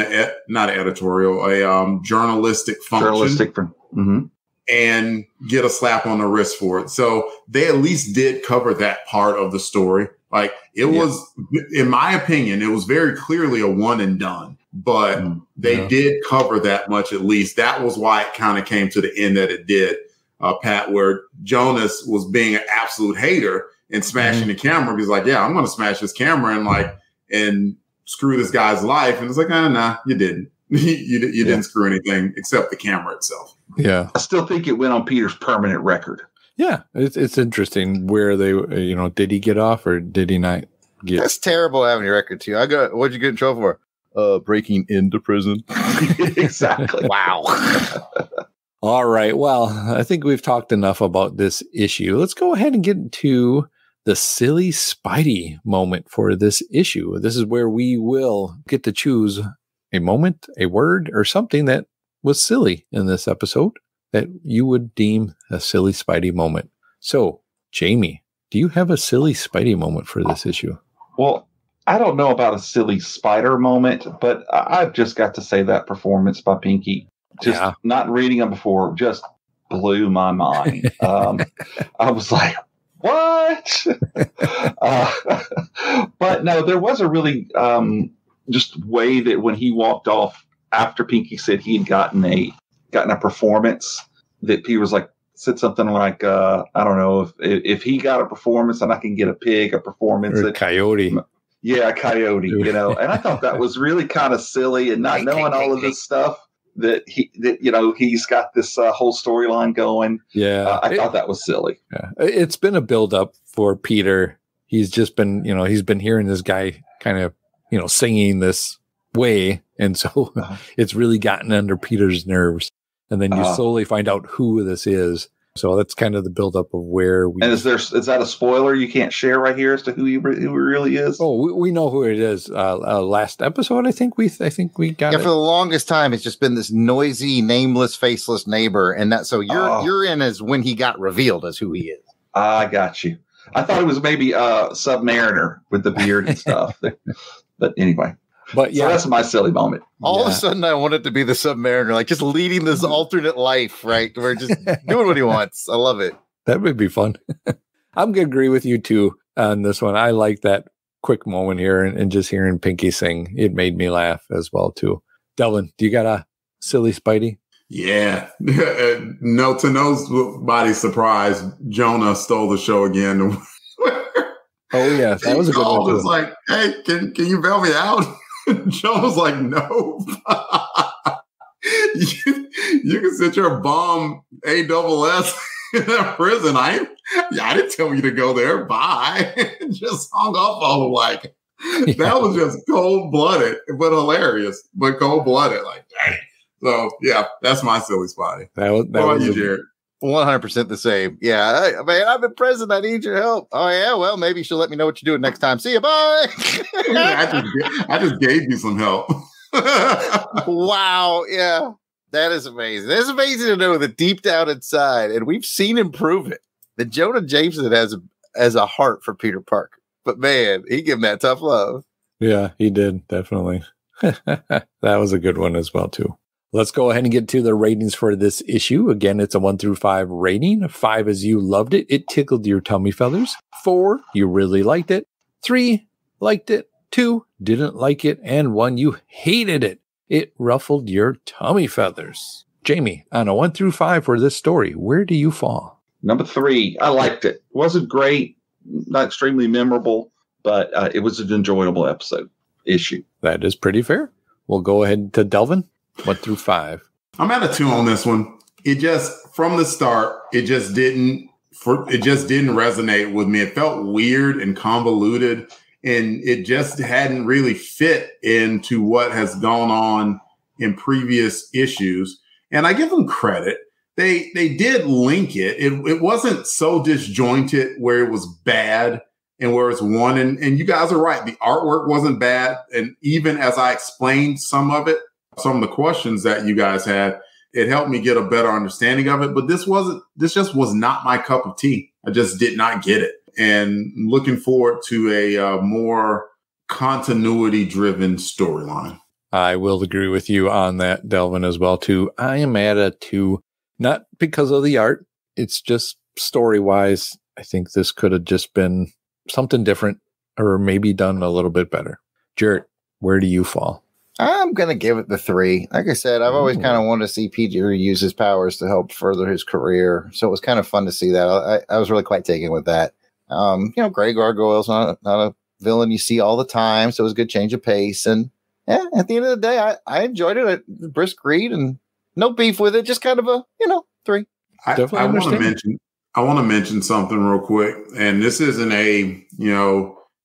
not an editorial, a journalistic function. And get a slap on the wrist for it. So they at least did cover that part of the story. Was, in my opinion, it was very clearly a one and done. But they did cover that much at least. That was why it kind of came to the end that it did, Pat, where Jonas was being an absolute hater and smashing the camera. He's like, I'm going to smash this camera and screw this guy's life. And it's like, nah, you didn't. you didn't screw anything except the camera itself. Yeah. I still think it went on Peter's permanent record. Yeah. It's interesting where they, did he get off or did he not get? That's terrible having your record too. What'd you get in trouble for? Breaking into prison. Exactly. Wow. All right. Well, I think we've talked enough about this issue. Let's go ahead and get into the silly Spidey moment for this issue. This is where we will get to choose a moment, a word, or something that was silly in this episode that you would deem a silly Spidey moment. So, Jamie, do you have a silly Spidey moment for this issue? Well, I don't know about a silly Spider moment, but I've just got to say that performance by Pinky, not reading it before, just blew my mind. I was like, what? But no, there was a really just way that when he walked off after Pinky said he had gotten a performance, that Peter was like, said something like, I don't know, if he got a performance and I can get a pig, a performance. Or a coyote. Yeah, a coyote, and I thought that was really kind of silly, and not knowing all of this stuff that he's got this whole storyline going. Yeah. I thought that was silly. Yeah. It's been a build up for Peter. He's just been, he's been hearing this guy kind of, singing this way. And so it's really gotten under Peter's nerves. And then you slowly find out who this is. So that's kind of the buildup of where we. And is that a spoiler you can't share right here as to who he really is? Oh, we know who it is. Last episode, I think we got. Yeah, for the longest time, it's just been this noisy, nameless, faceless neighbor, and that. So you're in as when he got revealed as who he is. I got you. I thought it was maybe Submariner with the beard and stuff. But anyway. But yeah, so that's my silly moment. All of a sudden, I want it to be the Submariner, like just leading this alternate life, right? We're just doing what he wants. I love it. That would be fun. I'm going to agree with you too on this one. I like that quick moment here and just hearing Pinky sing. It made me laugh as well too. Delvin, do you got a silly Spidey? Yeah. No, to nobody's surprise, Jonah stole the show again. Oh yeah, that was a good one. It's like, hey, can you bail me out? Jonah's like, no. you can sit your bomb ASS in that prison. I didn't tell you to go there. Bye. Just hung up on him like that was just cold-blooded, but hilarious. But cold-blooded, like dang. So yeah, that's my silly Spotty. That was you, Jared. 100% the same. Yeah, man, I'm in prison. I need your help. Oh yeah, well, maybe she'll let me know what you're doing next time. See you. Bye. I just gave you some help. Wow. Yeah, that is amazing. It's amazing to know that deep down inside, and we've seen him prove it, that Jonah Jameson has a heart for Peter Parker. But man, he gave him that tough love. Yeah, he did. Definitely. That was a good one as well, too. Let's go ahead and get to the ratings for this issue. Again, it's a 1 through 5 rating. 5 is you loved it. It tickled your tummy feathers. 4, you really liked it. 3, liked it. 2, didn't like it. And 1, you hated it. It ruffled your tummy feathers. Jamie, on a 1 through 5 for this story, where do you fall? Number 3, I liked it. It wasn't great, not extremely memorable, but it was an enjoyable issue. That is pretty fair. We'll go ahead to Delvin. 1 through 5. I'm at a 2 on this one. It just from the start, it just didn't resonate with me. It felt weird and convoluted, and it just hadn't really fit into what has gone on in previous issues. And I give them credit. They did link it. It wasn't so disjointed where it was bad and where it's one. And you guys are right. The artwork wasn't bad. And even as I explained some of the questions that you guys had, it helped me get a better understanding of it. But this just was not my cup of tea. I just did not get it. And looking forward to a more continuity driven storyline. I will agree with you on that, Delvin, as well, too. I am at a 2, not because of the art. It's just story wise. I think this could have just been something different or maybe done a little bit better. Jarrett, where do you fall? I'm going to give it the 3. Like I said, I've always kind of wanted to see Peter use his powers to help further his career. So it was kind of fun to see that. I was really quite taken with that. Grey Gargoyle's not a villain you see all the time. So it was a good change of pace. And yeah, at the end of the day, I enjoyed it. Brisk read and no beef with it. Just kind of a, 3. I want to mention something real quick. And this isn't a,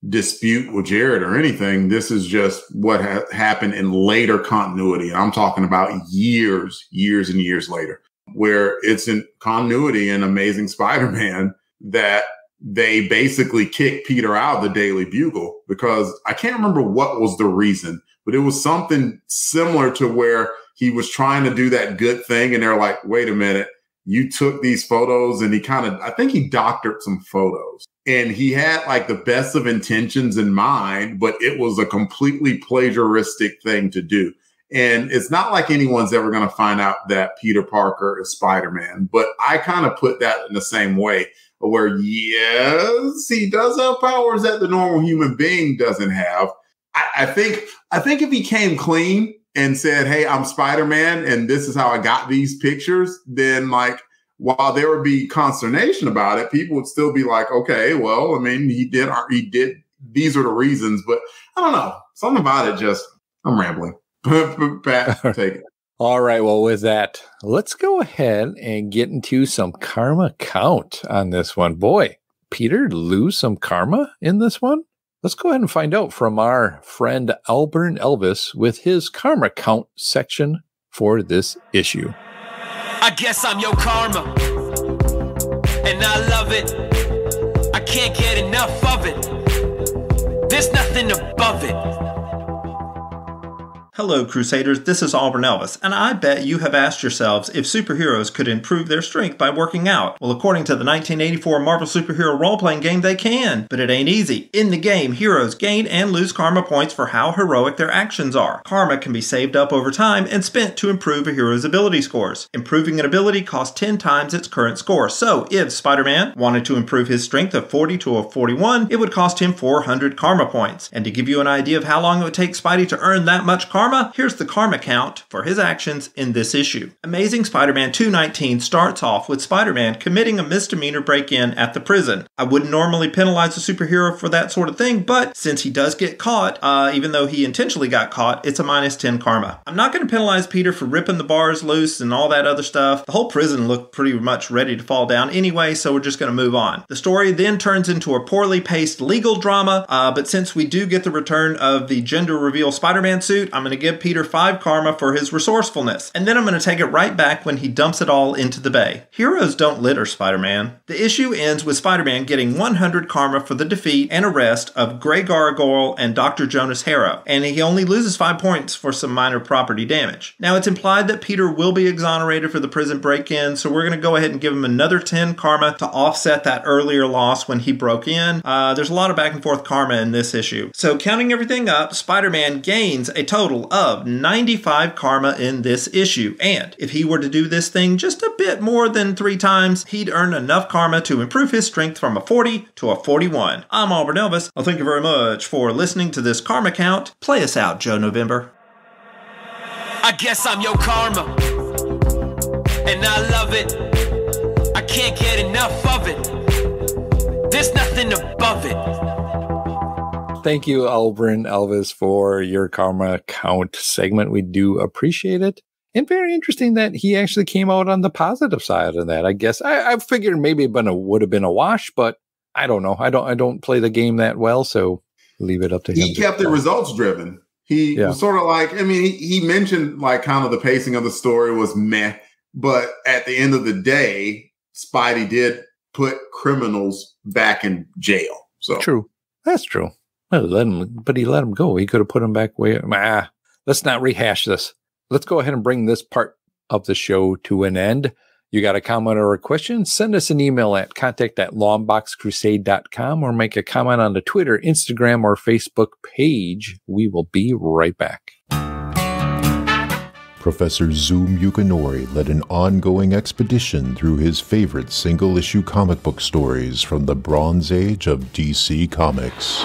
dispute with Jared or anything. This is just what happened in later continuity. I'm talking about years and years later, where it's in continuity in Amazing Spider-Man that they basically kicked Peter out of the Daily Bugle because I can't remember what was the reason, but it was something similar to where he was trying to do that good thing. And they're like, wait a minute, you took these photos, and I think he doctored some photos. And he had like the best of intentions in mind, but it was a completely plagiaristic thing to do. And it's not like anyone's ever going to find out that Peter Parker is Spider-Man. But I kind of put that in the same way where, yes, he does have powers that the normal human being doesn't have. I think if he came clean and said, hey, I'm Spider-Man and this is how I got these pictures, then like, while there would be consternation about it, people would still be like, okay, well, I mean, he did, these are the reasons, but I don't know. Something about it I'm rambling. Pat, take it. All right. Well, with that, let's go ahead and get into some karma count on this one. Boy, Peter lose some karma in this one? Let's go ahead and find out from our friend Albert Elvis with his karma count section for this issue. I guess I'm your karma, and I love it. I can't get enough of it. There's nothing above it. Hello, Crusaders. This is Auburn Elvis, and I bet you have asked yourselves if superheroes could improve their strength by working out. Well, according to the 1984 Marvel superhero role-playing game, they can, but it ain't easy. In the game, heroes gain and lose karma points for how heroic their actions are. Karma can be saved up over time and spent to improve a hero's ability scores. Improving an ability costs 10 times its current score, so if Spider-Man wanted to improve his strength of 40 to a 41, it would cost him 400 karma points. And to give you an idea of how long it would take Spidey to earn that much karma, here's the karma count for his actions in this issue. Amazing Spider-Man 219 starts off with Spider-Man committing a misdemeanor break-in at the prison. I wouldn't normally penalize a superhero for that sort of thing, but since he does get caught, even though he intentionally got caught, it's a minus 10 karma. I'm not going to penalize Peter for ripping the bars loose and all that other stuff. The whole prison looked pretty much ready to fall down anyway, so we're just going to move on. The story then turns into a poorly paced legal drama, but since we do get the return of the gender reveal Spider-Man suit, I'm going to give Peter 5 karma for his resourcefulness, and then I'm going to take it right back when he dumps it all into the bay. Heroes don't litter, Spider-Man. The issue ends with Spider-Man getting 100 karma for the defeat and arrest of Grey Gargoyle and Dr. Jonas Harrow, and he only loses 5 points for some minor property damage. Now, it's implied that Peter will be exonerated for the prison break-in, so we're going to go ahead and give him another 10 karma to offset that earlier loss when he broke in. There's a lot of back and forth karma in this issue. So counting everything up, Spider-Man gains a total of 95 karma in this issue, and if he were to do this thing just a bit more than 3 times, he'd earn enough karma to improve his strength from a 40 to a 41. I'm Auburn Elvis. Well, thank you very much for listening to this karma count. Play us out, Joe November. I guess I'm your karma, and I love it. I can't get enough of it. There's nothing above it. Thank you, Albert Elvis, for your karma count segment. We do appreciate it. And very interesting that he actually came out on the positive side of that. I guess I figured maybe it would have been a wash, but I don't know. I don't play the game that well, so leave it up to him. He kept it results driven. He was sort of like, I mean, he mentioned like kind of the pacing of the story was meh, but at the end of the day, Spidey did put criminals back in jail. So true. That's true. Well, he let him go. He could have put him back way. Let's not rehash this. Let's go ahead and bring this part of the show to an end. You got a comment or a question? Send us an email at contact@longboxcrusade.com or make a comment on the Twitter, Instagram, or Facebook page. We will be right back. Professor Zoom Yukinori led an ongoing expedition through his favorite single-issue comic book stories from the Bronze Age of DC Comics.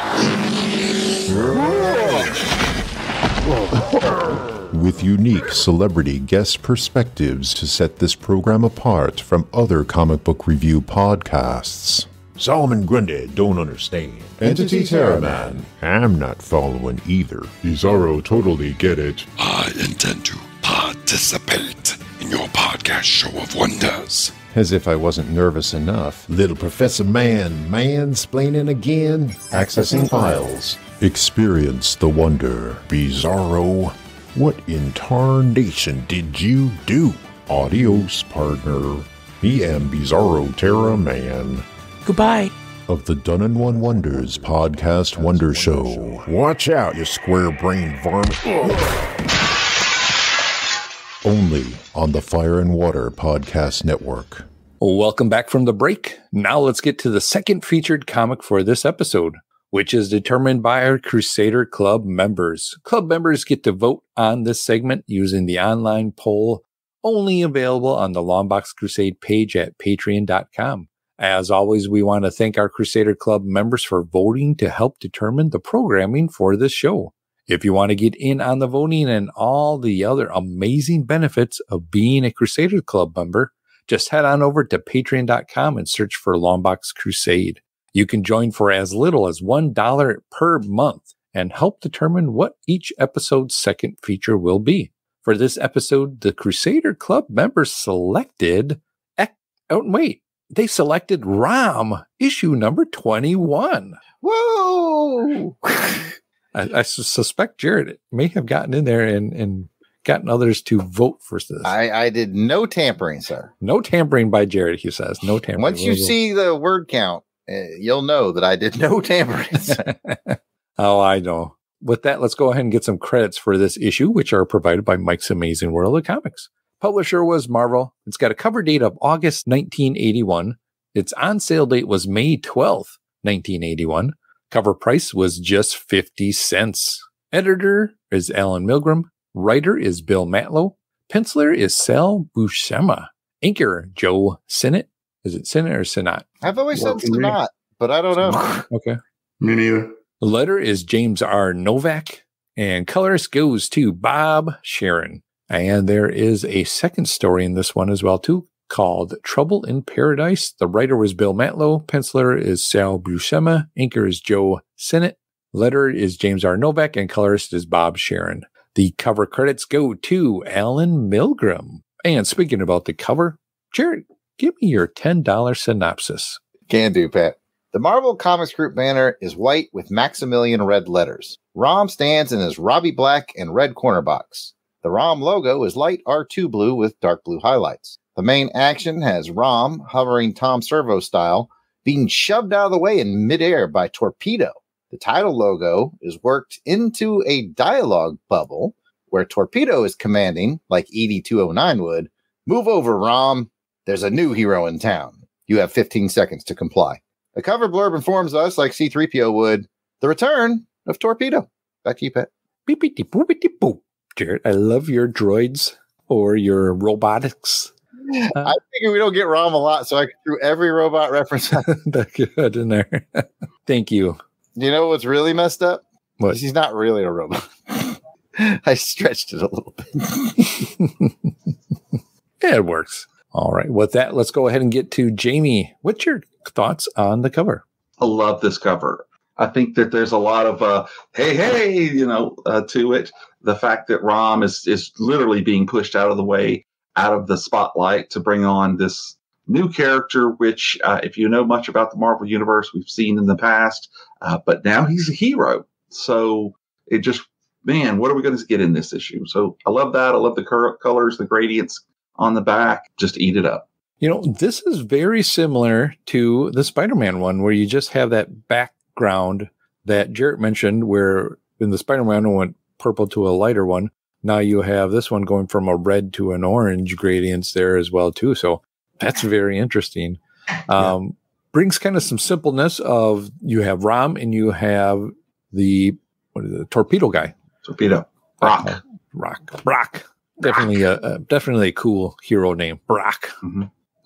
With unique celebrity guest perspectives to set this program apart from other comic book review podcasts. Solomon Grundy don't understand. Entity Terror Man, I'm not following either. Bizarro totally get it. I intend to participate in your podcast show of wonders. As if I wasn't nervous enough. Little Professor Man, mansplaining again. Accessing files. Experience the wonder. Bizarro. What in tarnation did you do? Adios, partner. Me am Bizarro Terra Man. Goodbye. Of the Done in One Wonders podcast Wonder Show. Watch out, you square-brained varmint. Only on the Fire and Water Podcast Network. Welcome back from the break. Now let's get to the second featured comic for this episode, which is determined by our Crusader Club members. Club members get to vote on this segment using the online poll, only available on the Longbox Crusade page at patreon.com. As always, we want to thank our Crusader Club members for voting to help determine the programming for this show. If you want to get in on the voting and all the other amazing benefits of being a Crusader Club member, just head on over to patreon.com and search for Longbox Crusade. You can join for as little as $1 per month and help determine what each episode's second feature will be. For this episode, the Crusader Club members selected... they selected ROM issue number 21. Whoa! I suspect Jared may have gotten in there and gotten others to vote for this. I did no tampering, sir. No tampering by Jared, he says. No tampering. Once you see the word count, you'll know that I did no tampering. Oh, I know. With that, let's go ahead and get some credits for this issue, which are provided by Mike's Amazing World of Comics. Publisher was Marvel. It's got a cover date of August 1981. Its on-sale date was May 12th, 1981. Cover price was just 50 cents. Editor is Alan Milgram. Writer is Bill Matlow. Penciler is Sal Buscema. Inker, Joe Sinnott. Is it Sinnott or Sinnott? I've always said Sinnott, but I don't know. Okay. Me neither. The letter is James R. Novak. And colorist goes to Bob Sharon. And there is a second story in this one as well, too, called Trouble in Paradise. The writer was Bill Matlow. Penciler is Sal Buscema. Inker is Joe Sinnott. Letterer is James R. Novak. And colorist is Bob Sharon. The cover credits go to Alan Milgram. And speaking about the cover, Jared, give me your $10 synopsis. Can do, Pat. The Marvel Comics Group banner is white with Maximilian red letters. ROM stands in his Robbie black and red corner box. The ROM logo is light R2 blue with dark blue highlights. The main action has ROM, hovering Tom Servo style, being shoved out of the way in midair by Torpedo. The title logo is worked into a dialogue bubble where Torpedo is commanding, like ED-209 would, "Move over, ROM. There's a new hero in town. You have 15 seconds to comply." The cover blurb informs us, like C-3PO would, the return of Torpedo. Back to you, Pat. Beep-beep-de-boop-beep-de-boop. Jared, I love your droids or your robotics. I figure we don't get ROM a lot, so I threw every robot reference out. Good in there. Thank you. You know what's really messed up? What? He's not really a robot. I stretched it a little bit. Yeah, it works. All right. With that, let's go ahead and get to Jamie. What's your thoughts on the cover? I love this cover. I think that there's a lot of hey, to it. The fact that ROM is literally being pushed out of the way, out of the spotlight to bring on this new character, which if you know much about the Marvel Universe, we've seen in the past, but now he's a hero. So it just, man, what are we going to get in this issue? So I love that. I love the colors, the gradients on the back. Just eat it up. You know, this is very similar to the Spider-Man one, where you just have that background that Jarrett mentioned, where in the Spider-Man one went purple to a lighter one. Now you have this one going from a red to an orange gradients there as well, too. So that's very interesting. Brings kind of some simpleness of, you have ROM and you have the Torpedo guy. Torpedo. Brock. Definitely a cool hero name, Brock,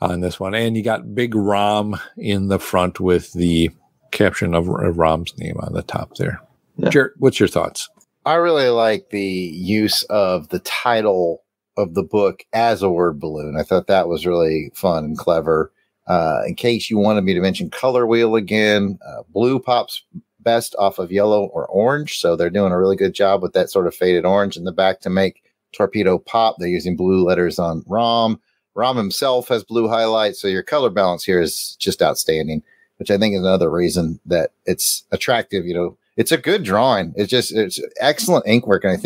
on this one. And you got big ROM in the front with the caption of ROM's name on the top there. Yeah. Jared, what's your thoughts? I really like the use of the title of the book as a word balloon. I thought that was really fun and clever. In case you wanted me to mention color wheel again, blue pops best off of yellow or orange. So they're doing a really good job with that sort of faded orange in the back to make Torpedo pop. They're using blue letters on ROM. ROM himself has blue highlights. So your color balance here is just outstanding, which I think is another reason that it's attractive. You know, it's a good drawing. It's excellent ink work. And I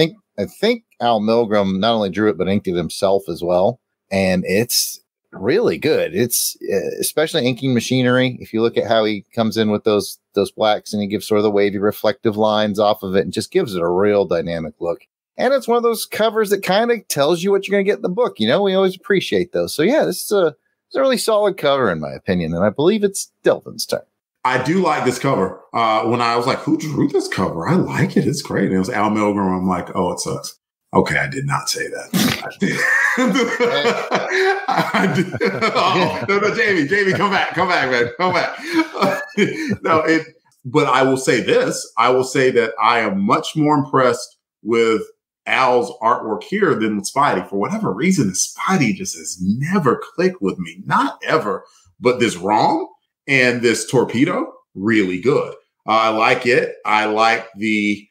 think Al Milgram not only drew it, but inked it himself as well. And it's really good. It's especially inking machinery. If you look at how he comes in with those blacks and he gives sort of the wavy reflective lines off of it and just gives it a real dynamic look. And it's one of those covers that kind of tells you what you're going to get in the book. You know, we always appreciate those. So yeah, this is a really solid cover in my opinion. And I believe it's Delvin's turn. I do like this cover. When I was like, who drew this cover? I like it. It's great. And it was Al Milgram. I'm like, oh, it sucks. Okay, I did not say that. I did. No, Jamie, come back, man, come back. But I will say this. I will say that I am much more impressed with Al's artwork here than with Spidey. For whatever reason, the Spidey just has never clicked with me. Not ever. But this ROM and this Torpedo, really good. I like it. I like the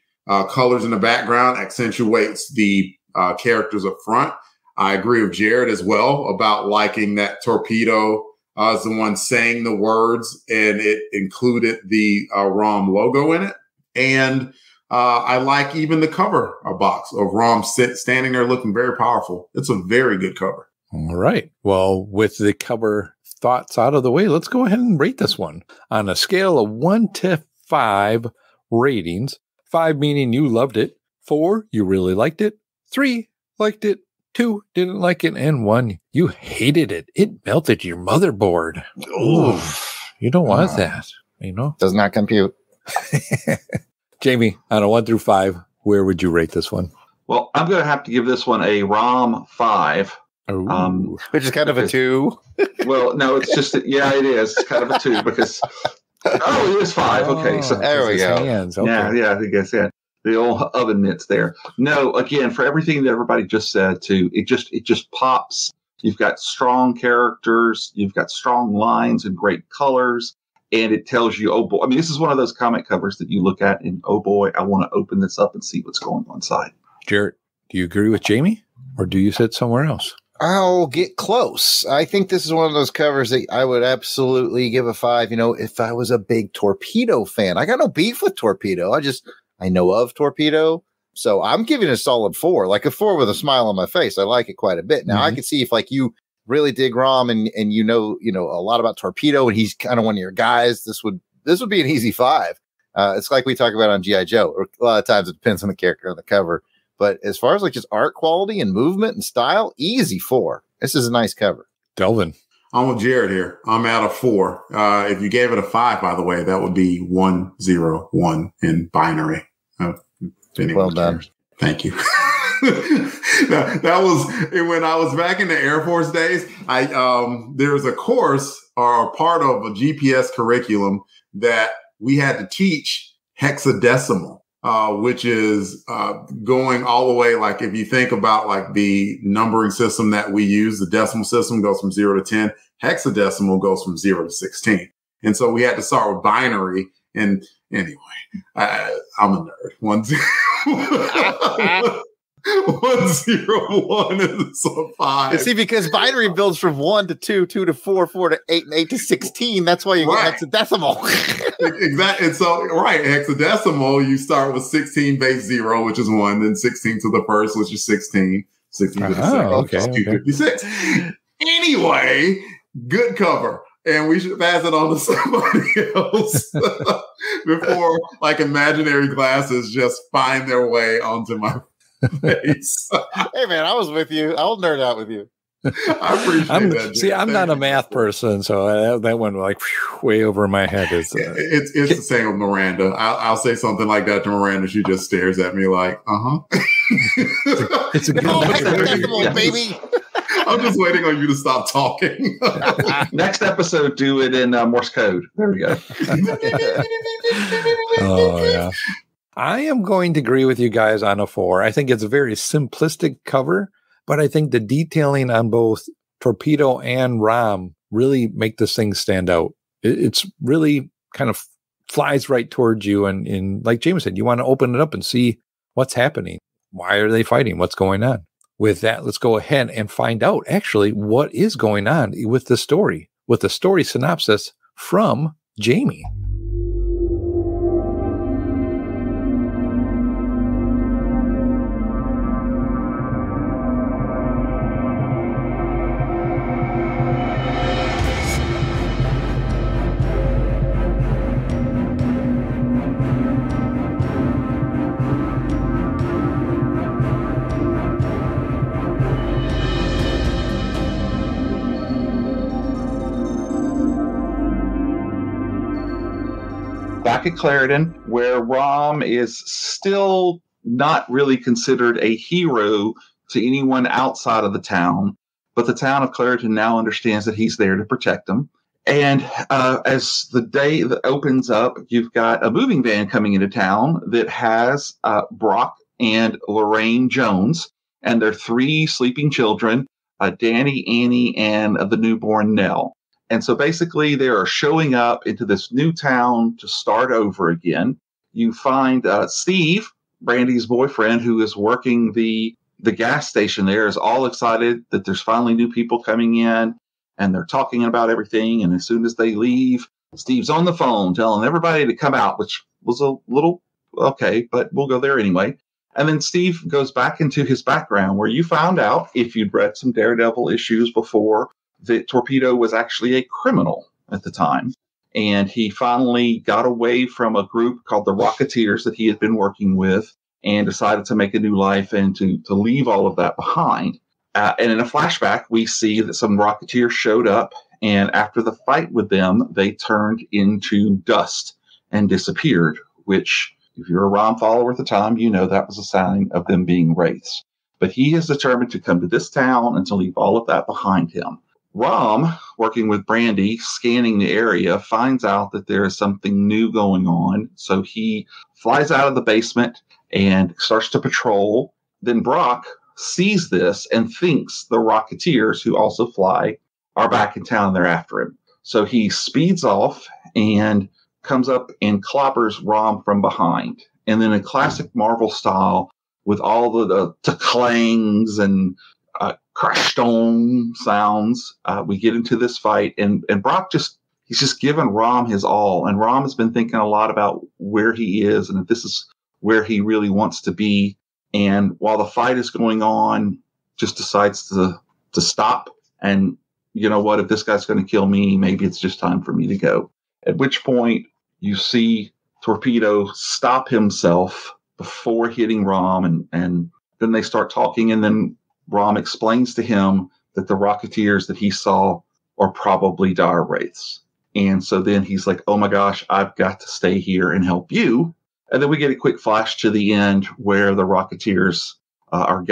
colors in the background, accentuates the characters up front. I agree with Jared as well about liking that Torpedo is the one saying the words, and it included the ROM logo in it. And I like even the cover box of ROM standing there looking very powerful. It's a very good cover. All right. Well, with the cover thoughts out of the way, let's go ahead and rate this one on a scale of 1 to 5 ratings. 5 meaning you loved it. 4, you really liked it. 3, liked it. 2, didn't like it. And 1, you hated it. It melted your motherboard. Ooh, you don't want that. You know, does not compute. Jamie, on a 1 through 5, where would you rate this one? Well, I'm going to have to give this one a ROM 5. Which is kind of a 2. Well, no, it's just, yeah, it is. It's kind of a 2 because, it is 5. Okay, so there we go. Okay. Yeah, I guess, yeah. The old oven mitts there. No, again, for everything that everybody just said, too, it just pops. You've got strong characters, you've got strong lines and great colors, and it tells you, oh boy. I mean, this is one of those comic covers that you look at and, oh boy, I want to open this up and see what's going on inside. Jarrett, do you agree with Jamie, or do you sit somewhere else? I'll get close. I think this is one of those covers that I would absolutely give a 5. You know, if I was a big Torpedo fan, I got no beef with Torpedo. I know of Torpedo. So I'm giving it a solid 4, like a 4 with a smile on my face. I like it quite a bit. Now I can see if like you really dig ROM and you know a lot about Torpedo and he's kind of one of your guys, this would be an easy 5. It's like we talk about on G.I. Joe. A lot of times it depends on the character on the cover. But as far as like just art quality and movement and style, easy 4. This is a nice cover. Delvin. I'm with Jared here. I'm at a 4. If you gave it a 5, by the way, that would be 101 in binary. Well done. Thank you. that was when I was back in the Air Force days. There was a course or part of a GPS curriculum that we had to teach hexadecimal. Which is going all the way, like if you think about like the numbering system that we use, the decimal system goes from 0 to 10, hexadecimal goes from 0 to 16. And so we had to start with binary. And anyway, I'm a nerd. 101 is a 5. You see, because binary builds from 1 to 2, 2 to 4, 4 to 8, and 8 to 16. That's why you get hexadecimal. Exactly. And so, hexadecimal, you start with 16 base 0, which is 1, then 16 to the first, which is 16, 16 to the second, which is 256. Anyway, good cover. And we should pass it on to somebody else before, like, imaginary glasses just find their way onto my face. Hey, man, I was with you. I'll nerd out with you. I appreciate that. See, I'm not a math person, so that one like way over my head. It's the same with Miranda. I'll say something like that to Miranda. She just stares at me like, It's a good baby. I'm just waiting on you to stop talking. Next episode, do it in Morse code. There we go. Oh, yeah. I am going to agree with you guys on a 4. I think it's a very simplistic cover, but I think the detailing on both Torpedo and ROM really make this thing stand out. It's really kind of flies right towards you. And like James said, you want to open it up and see what's happening. Why are they fighting? What's going on? With that, let's go ahead and find out actually what is going on with the story, with the story synopsis from Jamie. Back at Clarendon, where ROM is still not really considered a hero to anyone outside of the town, but the town of Clarendon now understands that he's there to protect them. And as the day that opens up, you've got a moving van coming into town that has Brock and Lorraine Jones and their 3 sleeping children, Danny, Annie, and the newborn Nell. And so basically they are showing up into this new town to start over again. You find Steve, Brandy's boyfriend, who is working the gas station there, is all excited that there's finally new people coming in. and they're talking about everything. And as soon as they leave, Steve's on the phone telling everybody to come out, which was a little okay, but we'll go there anyway. And then Steve goes back into his background, where you found out, if you'd read some Daredevil issues before, that Torpedo was actually a criminal at the time. And he finally got away from a group called the Rocketeers that he had been working with, and decided to make a new life and to leave all of that behind. And in a flashback, we see that some Rocketeers showed up, and after the fight with them, they turned into dust and disappeared, which, if you're a ROM follower at the time, you know that was a sign of them being wraiths. But he is determined to come to this town and to leave all of that behind him. ROM, working with Brandy, scanning the area, finds out that there is something new going on. So he flies out of the basement and starts to patrol. Then Brock sees this and thinks the Rocketeers, who also fly, are back in town. They're after him. So he speeds off and comes up and clobbers ROM from behind. And then in classic Marvel style, with all the clangs and crash stone sounds, we get into this fight. And Brock he's just given ROM his all. And ROM has been thinking a lot about where he is and if this is where he really wants to be. And while the fight is going on, just decides to stop. And you know what, if this guy's going to kill me, maybe it's just time for me to go. At which point you see Torpedo stop himself before hitting ROM, and then they start talking, and then ROM explains to him that the Rocketeers that he saw are probably dire wraiths. And so then he's like, oh my gosh, I've got to stay here and help you. And then we get a quick flash to the end where the Rocketeers are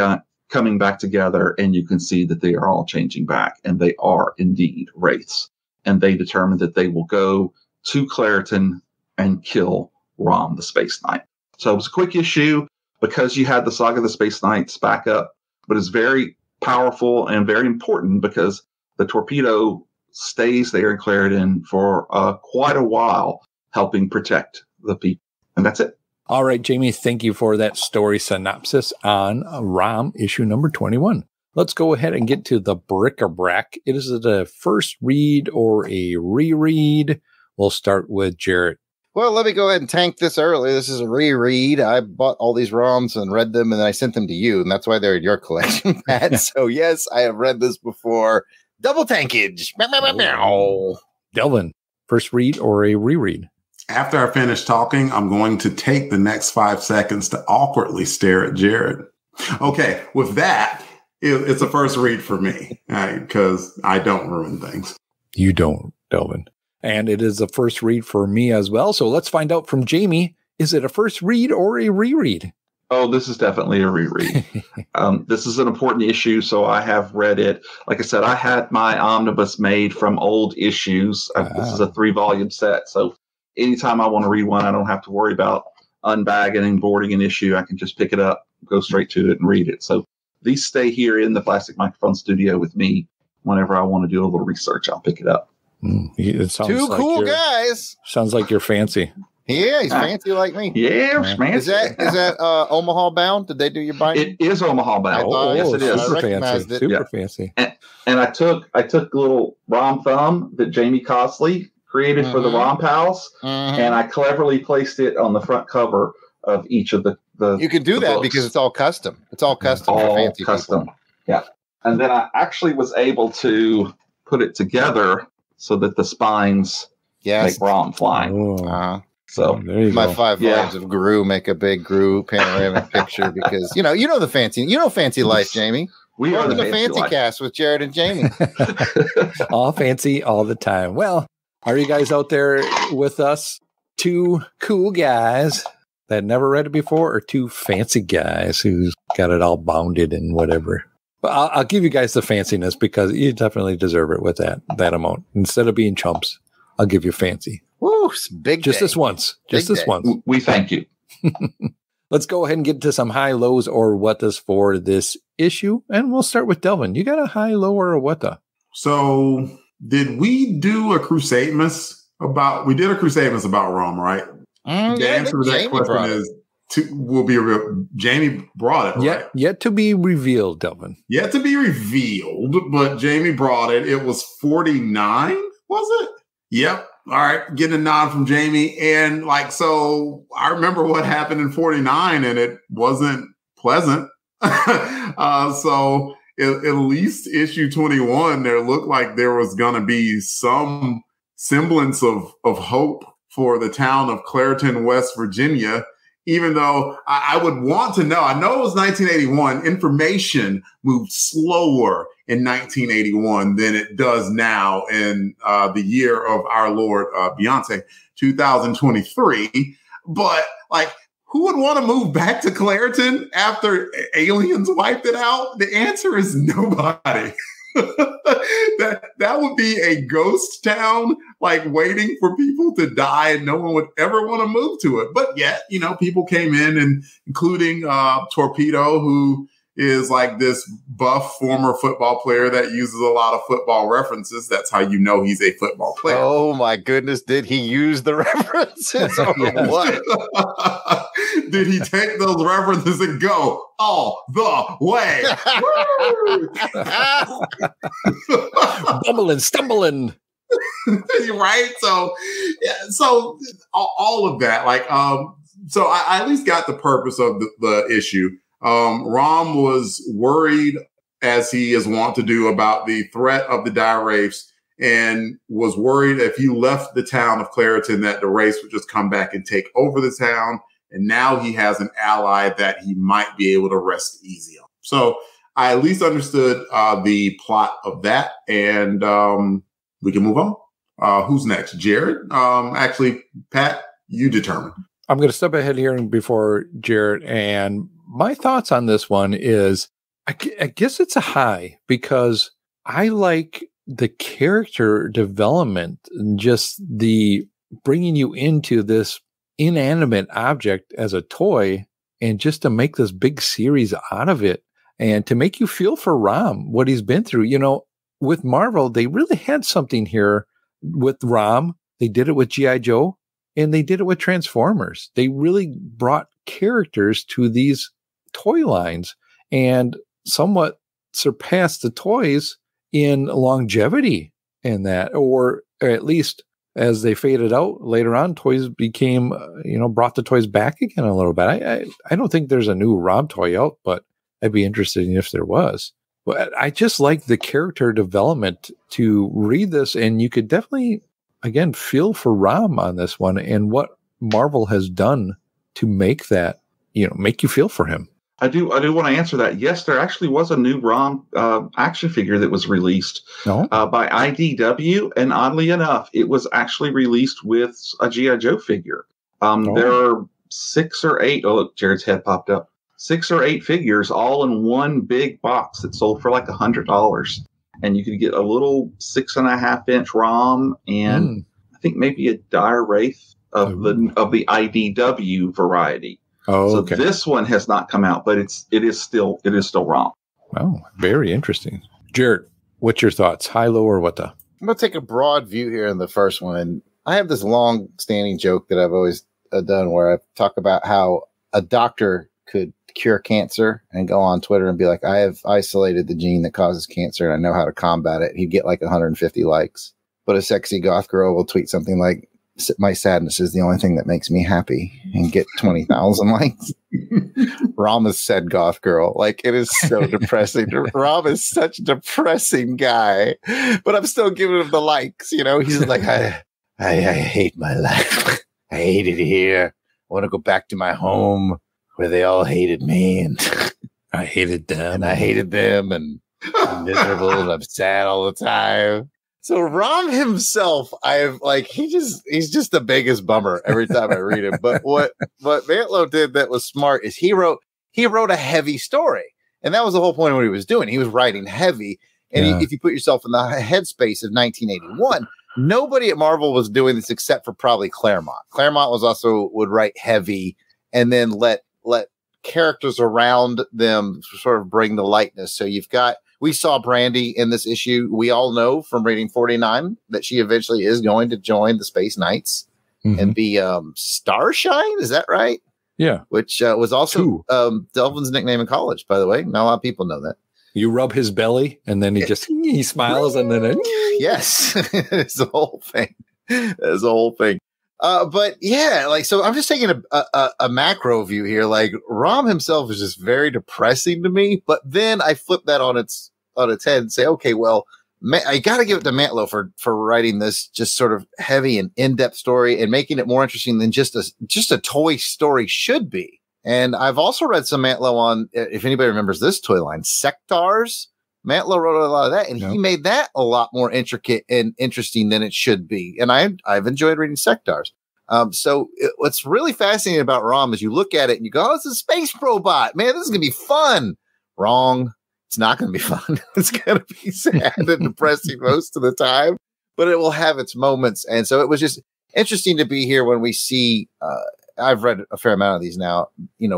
coming back together, and you can see that they are all changing back, and they are indeed wraiths. And they determine that they will go to Claritin and kill ROM, the Space Knight. So it was a quick issue because you had the Saga of the Space Knights back up, but it's very powerful and very important because the Torpedo stays there in Claritin for quite a while, helping protect the people. And that's it. All right, Jamie, thank you for that story synopsis on ROM issue number 21. Let's go ahead and get to the bric-a-brac. Is it a first read or a reread? We'll start with Jarrett. Well, let me go ahead and tank this early. This is a reread. I bought all these ROMs and read them, and I sent them to you, and that's why they're in your collection, Pat. So, yes, I have read this before. Double tankage. Delvin, first read or a reread? After I finish talking, I'm going to take the next 5 seconds to awkwardly stare at Jared. Okay, with that, it's a first read for me, because I don't ruin things. You don't, Delvin. And it is a first read for me as well. So let's find out from Jamie, is it a first read or a reread? Oh, this is definitely a reread. This is an important issue, so I have read it. Like I said, I had my omnibus made from old issues. This is a 3-volume set, so anytime I want to read one, I don't have to worry about unbagging and boarding an issue. I can just pick it up, go straight to it, and read it. So these stay here in the Plastic Microphone studio with me. Whenever I want to do a little research, I'll pick it up. It sounds Two like cool guys. Sounds like you're fancy. Yeah, he's fancy like me. Yeah, fancy. Is that Omaha bound? Did they do your binding? It is Omaha bound. Yes, it is. Super fancy. Super fancy. And I took a little ROM thumb that Jamie Cosley created for the ROM Pals, and I cleverly placed it on the front cover of each of the You can do that books. because it's all custom. It's all custom for fancy custom people. Yeah. And then I actually was able to put it together so that the spines make ROM fly. So my 5 volumes of Gru make a big Gru panoramic picture because you know the fancy life, Jamie. We are the fancy cast with Jared and Jamie. All fancy all the time. Well, are you guys out there with us? 2 cool guys that never read it before, or 2 fancy guys who's got it all bounded and whatever? But I'll give you guys the fanciness because you definitely deserve it with that amount. Instead of being chumps, I'll give you fancy. Woo, big just day. This once. Just big this day. once. We thank you. Let's go ahead and get to some high lows or what does for this issue. And we'll start with Delvin. You got a high, low, or a what the? So did we do a Crusademas about ROM, right? The answer to that question is will be Jamie brought it, right? Yet to be revealed, Delvin. Yet to be revealed, but Jamie brought it. It was 49, was it? Yep. All right, getting a nod from Jamie. And like, so I remember what happened in 49 and it wasn't pleasant. So at least issue 21, there looked like there was going to be some semblance of hope for the town of Clairton, West Virginia, even though I would want to know. I know it was 1981. Information moved slower in 1981 than it does now in the year of our Lord Beyonce, 2023. But like, who would want to move back to Clairton after aliens wiped it out? The answer is nobody. That would be a ghost town, like waiting for people to die, and no one would ever want to move to it. But yet, you know, people came in, and including Torpedo, who is like this buff former football player that uses a lot of football references. That's how you know he's a football player. Oh my goodness, did he use the references or what? Did he take those references and go all the way? Bumbling, stumbling. Right? So, yeah, so all of that, like, so I at least got the purpose of the issue. ROM was worried, as he is wont to do, about the threat of the dire wraiths, and was worried if you left the town of Clairton that the wraiths would just come back and take over the town. And now he has an ally that he might be able to rest easy on. So I at least understood the plot of that, and we can move on. Who's next? Jared? Actually, Pat, you determine. I'm going to step ahead here before Jared, and my thoughts on this one is, I guess it's a high, because I like the character development and just the bringing you into this inanimate object as a toy, and just to make this big series out of it, and to make you feel for ROM, what he's been through. You know, with Marvel, they really had something here with ROM. They did it with G.I. Joe, and they did it with Transformers. They really brought characters to these toy lines and somewhat surpassed the toys in longevity in that, or at least as they faded out later on, toys became, brought the toys back again a little bit. I don't think there's a new ROM toy out, but I'd be interested in if there was. But I just like the character development to read this, and you could definitely, again, feel for ROM on this one and what Marvel has done to make that, make you feel for him. I do want to answer that. Yes, there actually was a new ROM action figure that was released by IDW, and oddly enough, it was actually released with a G.I. Joe figure. There are 6 or 8. Oh, look, Jared's head popped up. 6 or 8 figures, all in one big box that sold for like $100, and you could get a little 6.5-inch ROM, and I think maybe a dire wraith of the IDW variety. Oh, so okay. This one has not come out, but it is still ROM. Oh, very interesting. Jared, what's your thoughts? High, low, or what the? I'm going to take a broad view here in the first one. And I have this long standing joke that I've always done where I talk about how a doctor could cure cancer and go on Twitter and be like, I have isolated the gene that causes cancer and I know how to combat it. He'd get like 150 likes. But a sexy goth girl will tweet something like, my sadness is the only thing that makes me happy, and get 20,000 likes. ROM is said goth girl. Like, it is so depressing. ROM is such a depressing guy, but I'm still giving him the likes. He's like, I hate my life. I hate it here. I want to go back to my home where they all hated me, and I hated them. And I hated them, and I'm miserable, and I'm sad all the time. So ROM himself, he's just the biggest bummer every time I read him. But what Mantlo did that was smart is he wrote a heavy story. And that was the whole point of what he was doing. He was writing heavy. And if you put yourself in the headspace of 1981, nobody at Marvel was doing this except for probably Claremont. Claremont would write heavy and then let characters around them sort of bring the lightness. So we saw Brandy in this issue. We all know from reading 49 that she eventually is going to join the Space Knights and be Starshine. Is that right? Yeah. Which was also Delvin's nickname in college, by the way. Not a lot of people know that. You rub his belly, and then he smiles, and then yes, it's the whole thing. It's the whole thing. But yeah, like, so I'm just taking a macro view here. Like, Rom himself is just very depressing to me. But then I flip that on its head and say, okay, well, I got to give it to Mantlo for writing this just sort of heavy and in-depth story and making it more interesting than just a toy story should be. And I've also read some Mantlo on, if anybody remembers this toy line, Sectars. Mantlo wrote a lot of that, and he made that a lot more intricate and interesting than it should be. And I've enjoyed reading Sectars. So what's really fascinating about ROM is you look at it and you go, oh, it's a space robot. Man, this is going to be fun. Wrong. It's not going to be fun. It's going to be sad and depressing most of the time, but it will have its moments. And so it was just interesting to be here when we see, I've read a fair amount of these now,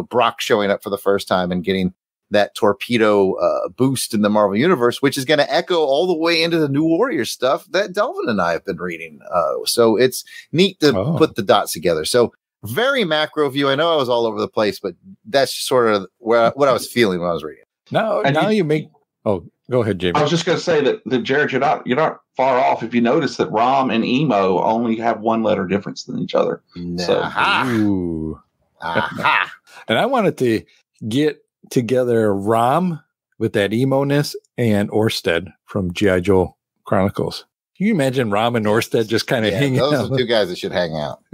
Brock showing up for the first time and getting that torpedo boost in the Marvel Universe, which is going to echo all the way into the New Warriors stuff that Delvin and I have been reading. So it's neat to put the dots together. So very macro view. I know I was all over the place, but that's just sort of what I was feeling when I was reading. Now you make. Oh, go ahead, Jamie. I was just going to say that Jared, you're not far off if you notice that ROM and Emo only have one letter difference than each other. Ooh. And I wanted to get together ROM with that emo-ness and Orsted from G.I. Joe Chronicles. Can you imagine ROM and Orsted just kind of hanging out? Those are two guys that should hang out.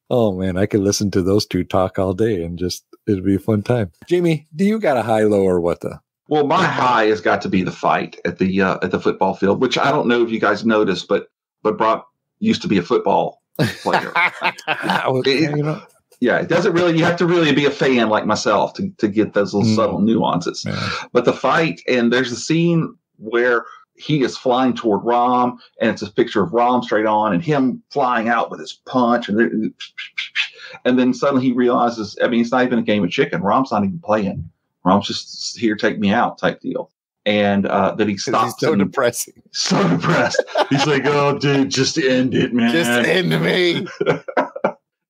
Oh man, I could listen to those two talk all day and it'd be a fun time. Jamie, do you got a high, low, or what the? Well, my high has got to be the fight at the football field, which I don't know if you guys noticed, but Brock used to be a football player. Yeah, it doesn't really. You have to really be a fan like myself to get those little subtle nuances. Yeah. But the fight, and there's a scene where he is flying toward ROM, and it's a picture of ROM straight on, and him flying out with his punch, and then suddenly he realizes, I mean, it's not even a game of chicken. ROM's not even playing. ROM's just here, take me out type deal. And then he stops. He's so depressing. So depressed. He's like, oh, dude, just end it, man. Just end me.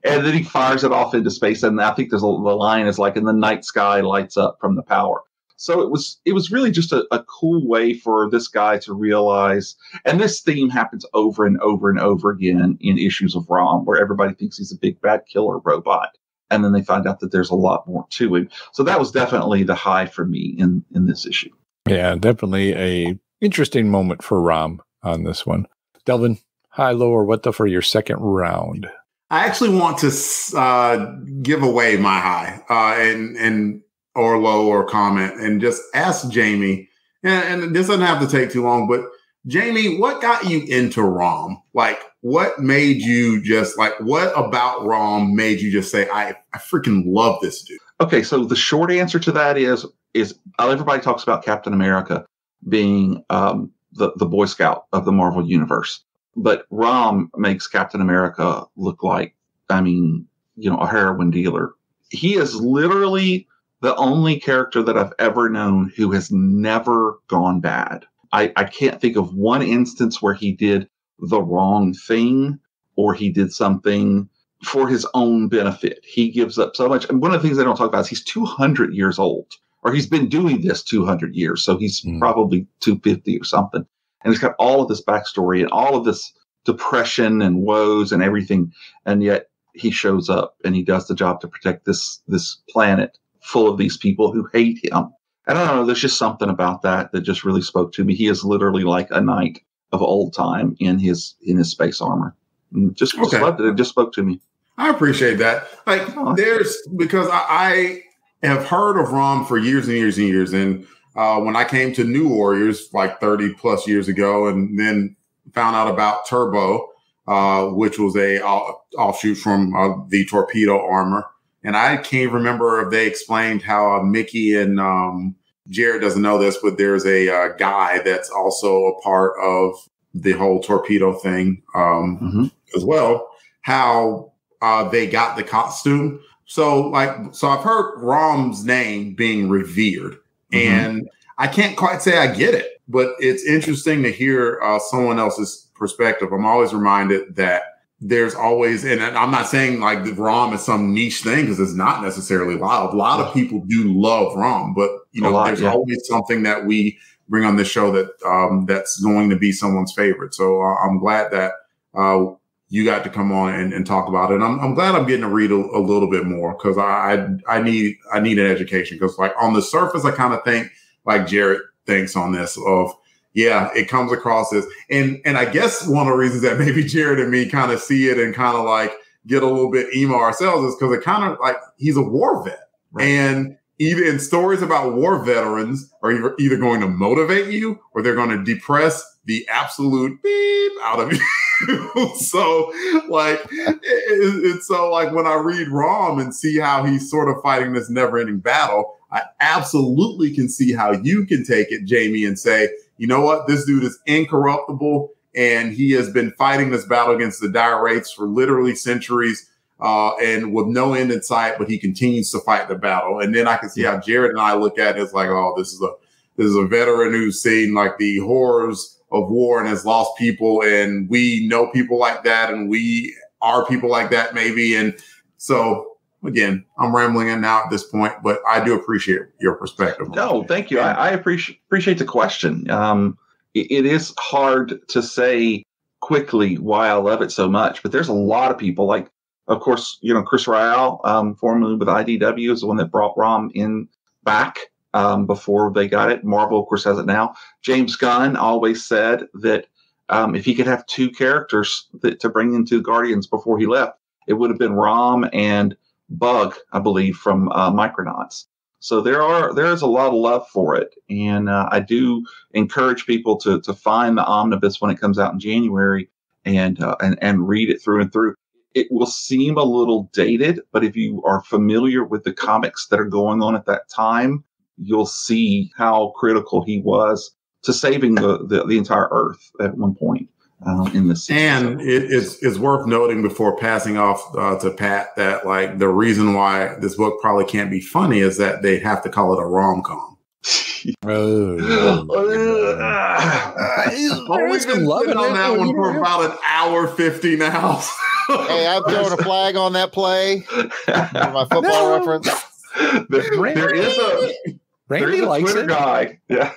And then he fires it off into space. And I think the line is like, and the night sky lights up from the power. So it was really just a cool way for this guy to realize, and this theme happens over and over and over again in issues of ROM, where everybody thinks he's a big bad killer robot. And then they find out that there's a lot more to him. So that was definitely the high for me in this issue. Yeah, definitely a interesting moment for ROM on this one. Delvin, high, low, or what the for your second round? I actually want to give away my high and or low or comment and just ask Jamie, and this doesn't have to take too long, but Jamie, what got you into ROM? Like, what made you just like, what about ROM made you just say, I freaking love this dude? Okay, so the short answer to that is everybody talks about Captain America being the Boy Scout of the Marvel Universe. But ROM makes Captain America look like, I mean, a heroin dealer. He is literally the only character that I've ever known who has never gone bad. I can't think of one instance where he did the wrong thing or he did something for his own benefit. He gives up so much. And one of the things they don't talk about is he's 200 years old, or he's been doing this 200 years. So he's probably 250 or something. And he's got all of this backstory and all of this depression and woes and everything. And yet he shows up and he does the job to protect this planet full of these people who hate him. I don't know. There's just something about that just really spoke to me. He is literally like a knight of old time in his space armor. Just loved it. It just spoke to me. I appreciate that. Like, because I have heard of ROM for years and years and years. And when I came to New Warriors like 30 plus years ago, and then found out about Turbo, which was a offshoot from the torpedo armor. And I can't remember if they explained how Mickey and Jared doesn't know this, but there's a guy that's also a part of the whole torpedo thing as well, how they got the costume. So I've heard ROM's name being revered, and I can't quite say I get it, but it's interesting to hear someone else's perspective. I'm always reminded that there's always, and I'm not saying like the ROM is some niche thing, because it's not necessarily loud. A lot of people do love ROM, but there's always something that we bring on this show that that's going to be someone's favorite. So I'm glad that you got to come on and talk about it. And I'm glad I'm getting to read a little bit more, because I need an education, because like on the surface, I kind of think like Jared thinks on this of, yeah, it comes across as, and I guess one of the reasons that maybe Jared and me kind of see it and kind of like get a little bit emo ourselves is because it kind of like he's a war vet. Right. And even in stories about war veterans are either going to motivate you or they're going to depress the absolute beep out of you. So like, it's so like when I read ROM and see how he's sort of fighting this never ending battle, I absolutely can see how you can take it, Jamie, and say, you know what? This dude is incorruptible, and he has been fighting this battle against the dire wraiths for literally centuries, and with no end in sight, but he continues to fight the battle. And then I can see how Jared and I look at it as like, oh, this is a veteran who's seen like the horrors of war and has lost people, and we know people like that, and we are people like that maybe. And so again, I'm rambling in now at this point, but I do appreciate your perspective. No, thank you. I appreciate the question. It is hard to say quickly why I love it so much, but there's a lot of people, like, of course, Chris Ryall, formerly with IDW, is the one that brought ROM in back before they got it. Marvel, of course, has it now. James Gunn always said that if he could have two characters to bring into Guardians before he left, it would have been ROM and Bug, I believe, from Micronauts. So there is a lot of love for it, and I do encourage people to find the omnibus when it comes out in January and read it through and through. It will seem a little dated, but if you are familiar with the comics that are going on at that time, you'll see how critical he was to saving the entire Earth at one point. In the 60s. And it's worth noting before passing off to Pat that like the reason why this book probably can't be funny is that they have to call it a rom-com. We've been loving on that one for about an hour 50 now. Hey, I'm throwing a flag on that play for my football reference. There is a Twitter guy. Yeah.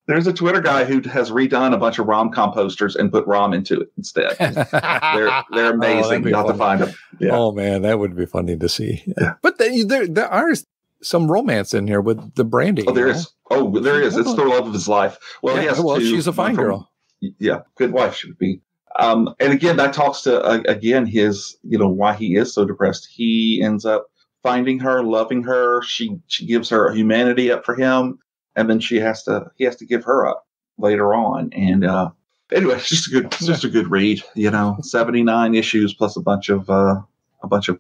There's a Twitter guy who has redone a bunch of rom-com posters and put ROM into it instead. They're amazing. You have to find them. Yeah. Oh man, that would be funny to see. Yeah. But there are some romance in here with the Brandy. Oh, there is. Oh, there is. It's the love of his life. Well, yeah, she's a fine girl. Yeah, good wife she would be. And again, that talks to his why he is so depressed. He ends up finding her, loving her. She gives her humanity up for him. And then he has to give her up later on. And anyway, it's just a good read. 79 issues plus a bunch of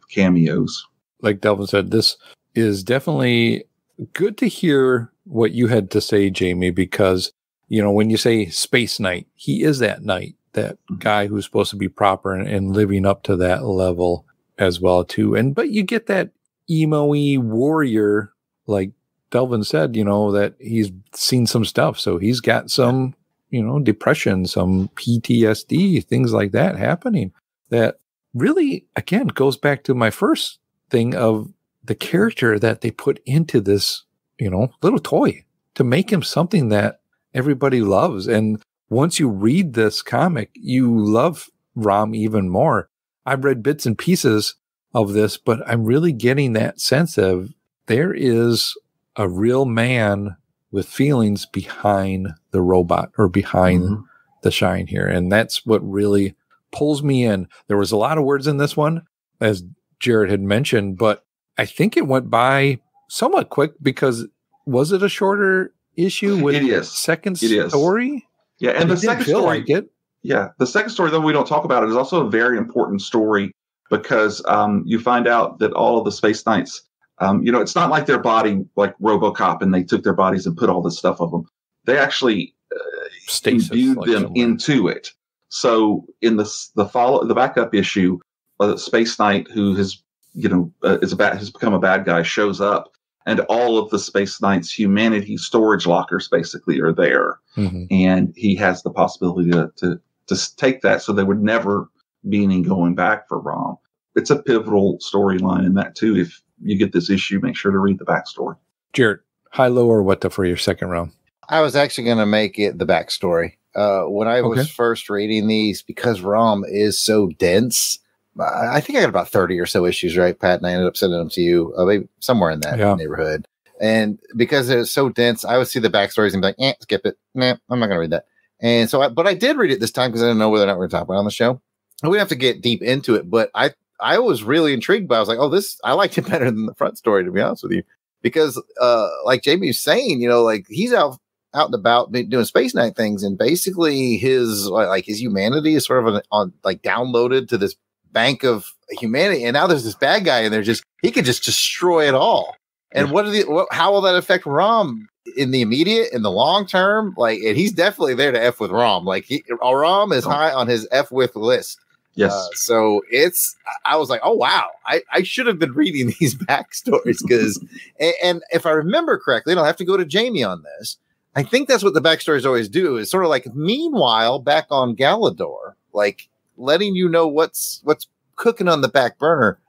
cameos. Like Delvin said, this is definitely good to hear what you had to say, Jamie, because when you say Space Knight, he is that knight, that guy who's supposed to be proper and living up to that level as well too. But you get that emo-y warrior like Delvin said, that he's seen some stuff. So he's got some, depression, some PTSD, things like that happening that really, again, goes back to my first thing of the character that they put into this, little toy to make him something that everybody loves. And once you read this comic, you love ROM even more. I've read bits and pieces of this, but I'm really getting that sense of there is a real man with feelings behind the robot or behind the shine here. And that's what really pulls me in. There was a lot of words in this one, as Jared had mentioned, but I think it went by somewhat quick because was it a shorter issue with the second story? Yeah. And the second story, the second story, though we don't talk about it, is also a very important story because you find out that all of the Space Knights, it's not like their body, like RoboCop, and they took their bodies and put all this stuff on them. They actually imbued them into it. So in the backup issue, Space Knight, who has has become a bad guy, shows up, and all of the Space Knight's humanity storage lockers basically are there, and he has the possibility to take that, so they would never being and going back for ROM. It's a pivotal storyline in that too. If you get this issue, make sure to read the backstory. Jared, high, low, or what for your second round? I was actually going to make it the backstory. When I was first reading these, because ROM is so dense, I think I got about 30 or so issues, right, Pat? And I ended up sending them to you, maybe somewhere in that neighborhood. And because it was so dense, I would see the backstories and be like, skip it. Nah, I'm not going to read that. And so, but I did read it this time because I didn't know whether or not we were talking about it on the show. And we have to get deep into it, but I was really intrigued by it. I was like, I liked it better than the front story, to be honest with you. Because, like Jamie was saying, like he's out and about doing Space Knight things, and basically his humanity is sort of downloaded to this bank of humanity, and now there's this bad guy, and he could just destroy it all. And how will that affect ROM in the immediate, in the long term? And he's definitely there to F with ROM. ROM is high on his F with list. Yes. So I was like, oh, wow, I should have been reading these backstories because, and if I remember correctly, and I'll have to go to Jamie on this, I think that's what the backstories always do, is sort of like, meanwhile, back on Galador, letting you know what's cooking on the back burner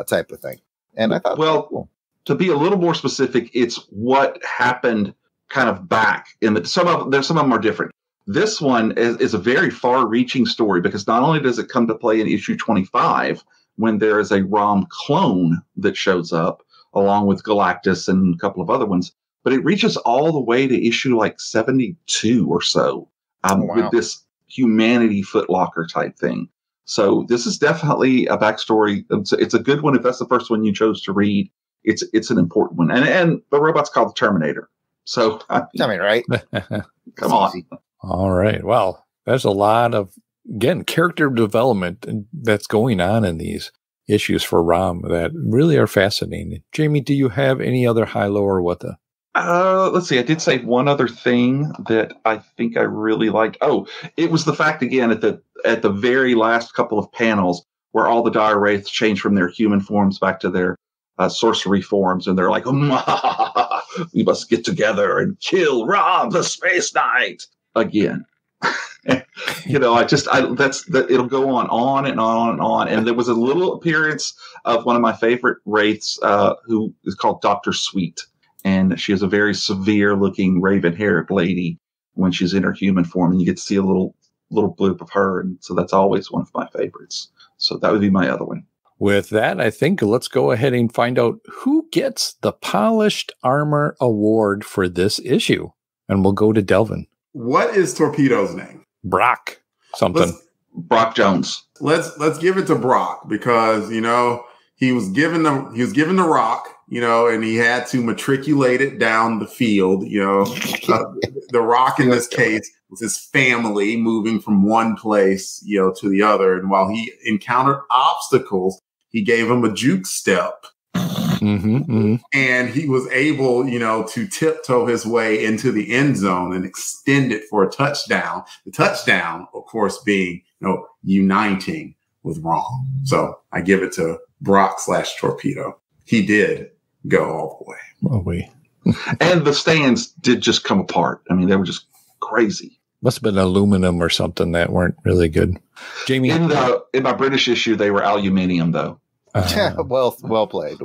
type of thing. And I thought, cool. To be a little more specific, it's what happened kind of back in some of them are different. This one is a very far-reaching story because not only does it come to play in issue 25 when there is a ROM clone that shows up along with Galactus and a couple of other ones, but it reaches all the way to issue 72 or so with this humanity footlocker type thing. So this is definitely a backstory. It's a good one if that's the first one you chose to read. It's an important one, and the robot's called the Terminator. So right? Come on. Easy. All right. Well, there's a lot of character development that's going on in these issues for ROM that really are fascinating. Jamie, do you have any other high, low, or what the? Let's see. I did say one other thing that I think I really liked. Oh, it was the fact again at the very last couple of panels where all the dire wraiths change from their human forms back to their sorcery forms, and they're like, we must get together and kill ROM, the Space Knight, again. It'll go on and on and on. And there was a little appearance of one of my favorite wraiths, who is called Dr. Sweet. And she is a very severe looking raven-haired lady when she's in her human form, and you get to see a little bloop of her. And so that's always one of my favorites. So that would be my other one. With that, I think let's go ahead and find out who gets the Polished Armor Award for this issue. And we'll go to Delvin. What is Torpedo's name? Brock something. Brock Jones. Let's give it to Brock because, he was given the rock, and he had to matriculate it down the field. The rock in this case was his family moving from one place, to the other. And while he encountered obstacles, he gave him a juke step. And he was able, to tiptoe his way into the end zone and extend it for a touchdown. The touchdown, of course, being, uniting with ROM. So I give it to Brock / Torpedo. He did go all the way. Oh, wait. And the stands did just come apart. I mean, they were just crazy. Must have been aluminum or something that weren't really good. Jamie, in my British issue, they were aluminium, though. Well played.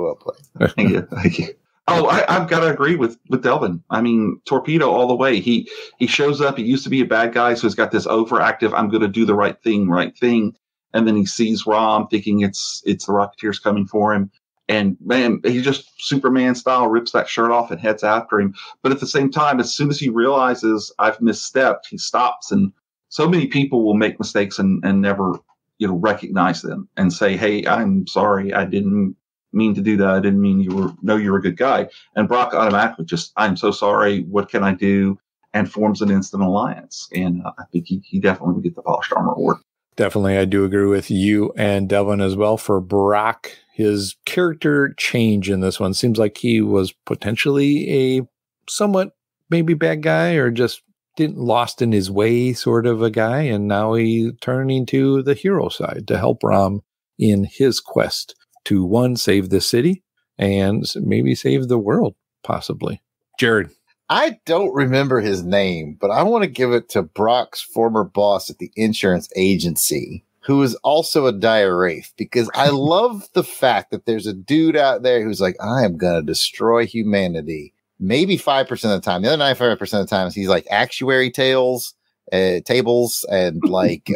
Thank you. Oh, I've got to agree with Delvin. I mean, Torpedo all the way. He shows up. He used to be a bad guy, so he's got this overactive, I'm going to do the right thing. And then he sees ROM thinking it's the Rocketeers coming for him. And man, he just Superman style rips that shirt off and heads after him. But at the same time, as soon as he realizes I've misstepped, he stops. And so many people will make mistakes and never, recognize them and say, hey, I'm sorry. I didn't mean to do that. I didn't mean you're a good guy. And Brock automatically I'm so sorry. What can I do? And forms an instant alliance. And I think he definitely would get the Polished Armor Award. Definitely. I do agree with you and Devin as well. For Brock, his character change in this one seems like he was potentially a somewhat maybe bad guy or just lost in his way sort of a guy. And now he's turning to the hero side to help ROM in his quest to, one, save the city and maybe save the world, possibly. Jared. I don't remember his name, but I want to give it to Brock's former boss at the insurance agency, who is also a dire wraith, because I love the fact that there's a dude out there who's like, I am going to destroy humanity. Maybe 5% of the time. The other 95% of the times he's like actuary tables and like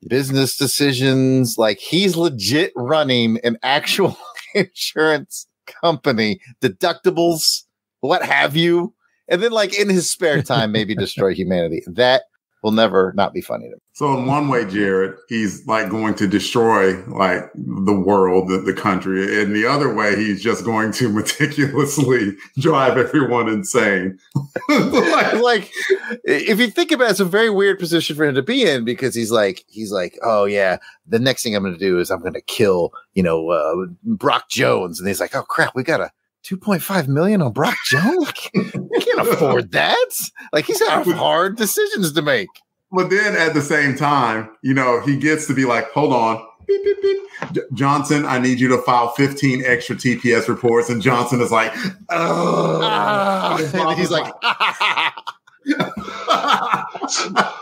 business decisions. Like he's legit running an actual insurance company, deductibles, what have you. And then like in his spare time, maybe destroy humanity. That will never not be funny to me. So in one way, Jared, he's like going to destroy like the world, the country. In the other way, he's just going to meticulously drive everyone insane. like if you think about it, it's a very weird position for him to be in, because he's like, oh yeah, the next thing I'm going to do is I'm going to kill, Brock Jones. And he's like, oh crap, we got a $2.5 million on Brock Jones. We can't afford that. Like he's got hard decisions to make. But then at the same time, he gets to be like, hold on, beep, beep, beep. Johnson, I need you to file 15 extra TPS reports. And Johnson is like, and he's like,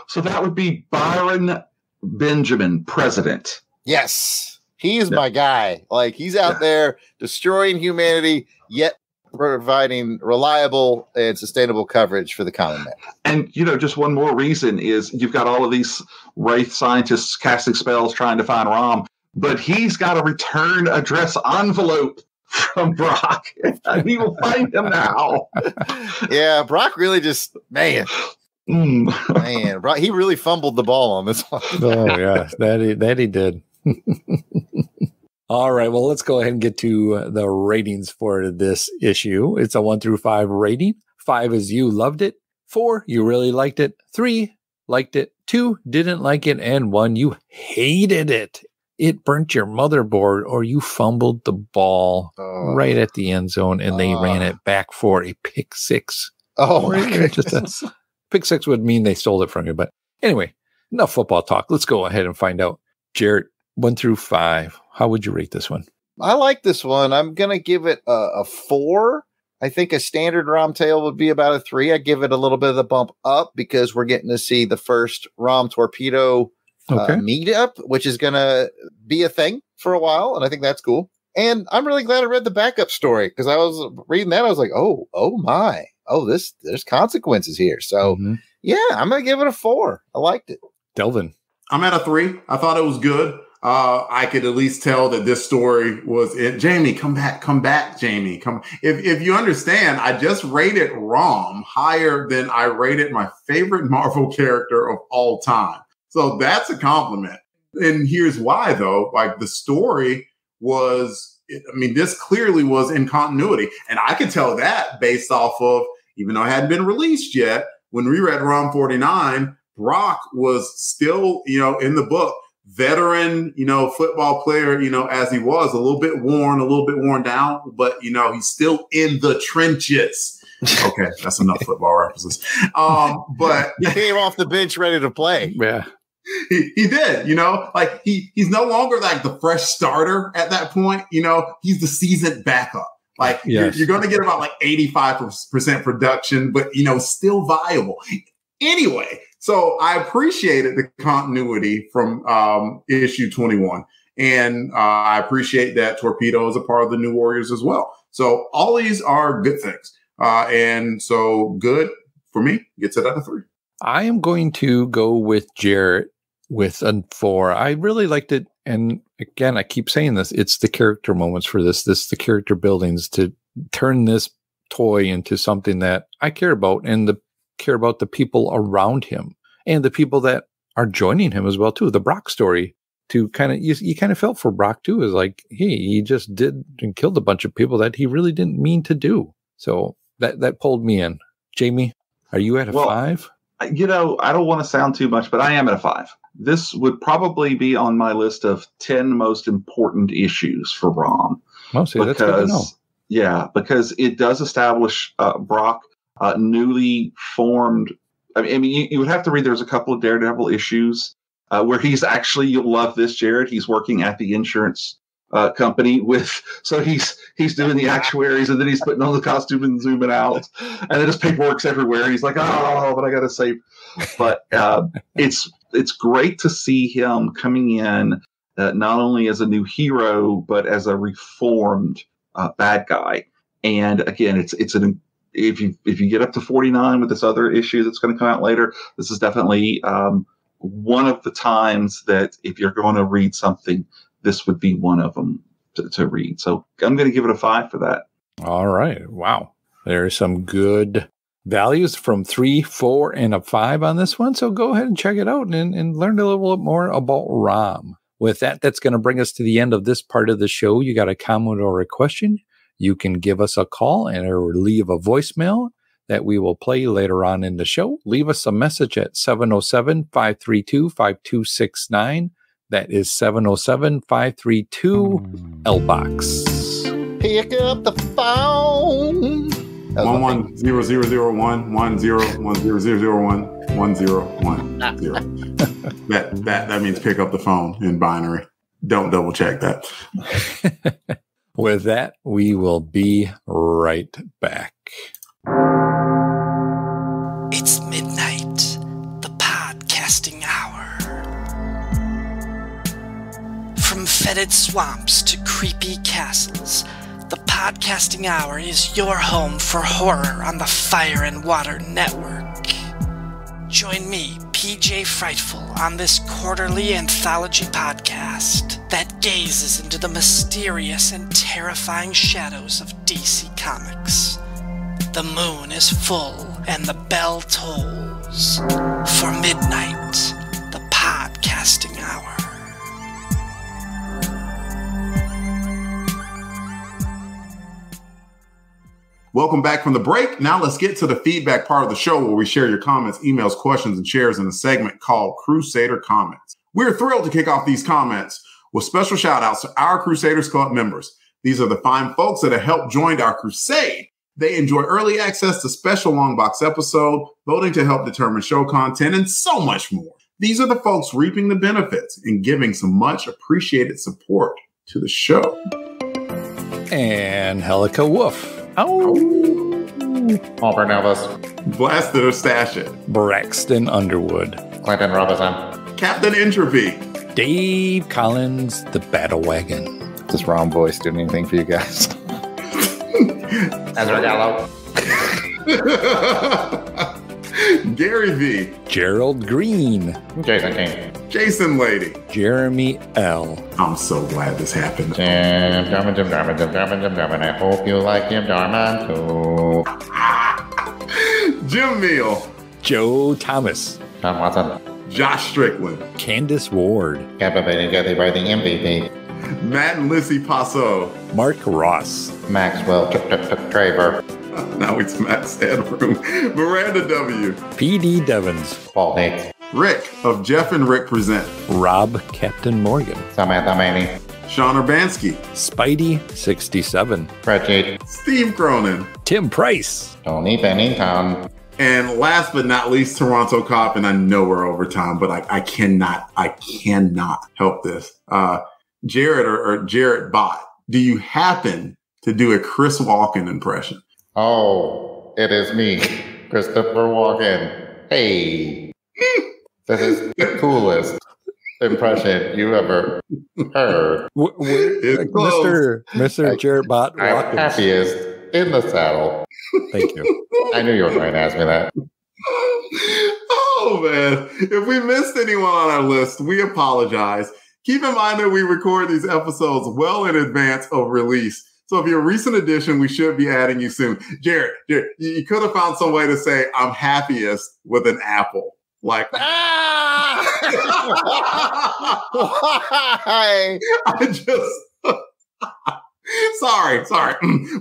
so that would be Byron Benjamin, president. Yes, he is my guy. Like he's out there destroying humanity, yet providing reliable and sustainable coverage for the common man. And, just one more reason is you've got all of these wraith scientists casting spells trying to find ROM, but he's got a return address envelope from Brock. And he will find him now. Yeah, Brock really just, man, Brock, he really fumbled the ball on this one. Oh, yeah, that he did. All right, well, let's go ahead and get to the ratings for this issue. It's a 1 through 5 rating. 5 is you loved it. 4, you really liked it. 3, liked it. 2, didn't like it. And 1, you hated it. It burnt your motherboard, or you fumbled the ball right at the end zone, and they ran it back for a pick 6. Oh, my goodness. Pick 6 would mean they stole it from you. But anyway, enough football talk. Let's go ahead and find out. Jarrett, 1 through 5. How would you rate this one? I like this one. I'm going to give it a 4. I think a standard ROM tale would be about a 3. I give it a little bit of the bump up because we're getting to see the first ROM torpedo meetup, which is going to be a thing for a while. And I think that's cool. And I'm really glad I read the backup story, because I was reading that. I was like, oh my. Oh, there's consequences here. So yeah, I'm going to give it a 4. I liked it. Delvin. I'm at a 3. I thought it was good. I could at least tell that this story was it. Jamie, come back, Jamie. Come. If you understand, I just rated ROM higher than I rated my favorite Marvel character of all time. So that's a compliment. And here's why, though. Like the story was, this clearly was in continuity. And I could tell that based off of, even though it hadn't been released yet, when we read ROM 49, Brock was still, in the book, veteran, football player, as he was, a little bit worn down, but, he's still in the trenches. Okay, that's enough football references. But he came off the bench ready to play. Yeah. He did, like he's no longer like the fresh starter at that point. He's the seasoned backup. Like yes. you're going to get about like 85% production, but, still viable. Anyway, so I appreciated the continuity from issue 21. And I appreciate that Torpedo is a part of the New Warriors as well. So all these are good things. And so good for me, gets it out of 3. I am going to go with Jarrett with a 4. I really liked it. And again, I keep saying this, it's the character moments for this, the character buildings to turn this toy into something that I care about, and care about the people around him and the people that are joining him as well too. The Brock story, to kind of, you kind of felt for Brock too, is like, hey, he just did and killed a bunch of people that he really didn't mean to do. So that pulled me in. Jamie, are you at a 5? I don't want to sound too much, but I am at a 5. This would probably be on my list of 10 most important issues for ROM. Mostly, that's good to know. Yeah, because it does establish Brock, newly formed. I mean, you would have to read. There's a couple of Daredevil issues where he's actually, you'll love this, Jared. He's working at the insurance company so he's doing the actuaries, and then he's putting on the costume and zooming out, and then his paperwork's everywhere, and he's like, oh, but I got to save. But it's great to see him coming in not only as a new hero, but as a reformed bad guy. And again, if you get up to 49 with this other issue that's going to come out later, this is definitely one of the times that if you're going to read something, this would be one of them to read. So I'm going to give it a 5 for that. All right. Wow. There's some good values from 3, 4, and a 5 on this one. So go ahead and check it out and learn a little bit more about ROM. With that, that's going to bring us to the end of this part of the show. You got a comment or a question, you can give us a call or leave a voicemail that we will play later on in the show. Leave us a message at 707-532-5269. That is 707-532-LBOX. Pick up the phone. 1100011010011010. That means pick up the phone in binary. Don't double check that. With that, we will be right back. It's midnight, the podcasting hour. From fetid swamps to creepy castles, the podcasting hour is your home for horror on the Fire and Water Network. Join me, PJ Frightful, on this quarterly anthology podcast that gazes into the mysterious and terrifying shadows of DC Comics. The moon is full and the bell tolls for midnight, the podcasting hour. Welcome back from the break. Now let's get to the feedback part of the show where we share your comments, emails, questions, and shares in a segment called Crusader Comments. We're thrilled to kick off these comments with special shout outs to our Crusaders Club members. These are the fine folks that have helped join our crusade. They enjoy early access to special Longbox episode, voting to help determine show content, and so much more. These are the folks reaping the benefits and giving some much appreciated support to the show. And Helica Wolf. Oh, Auburn Elvis. Blasted or Stash It. Braxton Underwood. Clinton Robinson. Captain Entropy. Dave Collins, the Battle Wagon. Does ROM voice do anything for you guys? Ezra Gallo. Gary V. Gerald Green. Jason King. Jason Lady. Jeremy L. I'm so glad this happened. Jim Darman. I hope you like Jim Darman too. Jim Meal. Joe Thomas. Tom Watson. Josh Strickland. Candace Ward. Captivating Getty by the MVP. Matt and Lissy Passo. Mark Ross. Maxwell Traver. Now it's Matt's headroom. Miranda W. P.D. Devons. Paul Hicks. Rick of Jeff and Rick Present. Rob Captain Morgan. Samantha Maney. Sean Urbanski. Spidey 67. Reggie. Steve Cronin. Tim Price. Tony Bennington. And last but not least, Toronto Cop. And I know we're over time, but I cannot help this. Jared or Jared Bott, do you happen to do a Chris Walken impression? Oh, it is me, Christopher Walken. Hey, this is the coolest impression you ever heard. Mr. Jared Bott. I'm happiest in the saddle. Thank you. I knew you were going to ask me that. Oh, man. If we missed anyone on our list, we apologize. Keep in mind that we record these episodes well in advance of release. So if you're a recent addition, we should be adding you soon. Jared, you could have found some way to say I'm happiest with an apple. Like, Why? I just, sorry.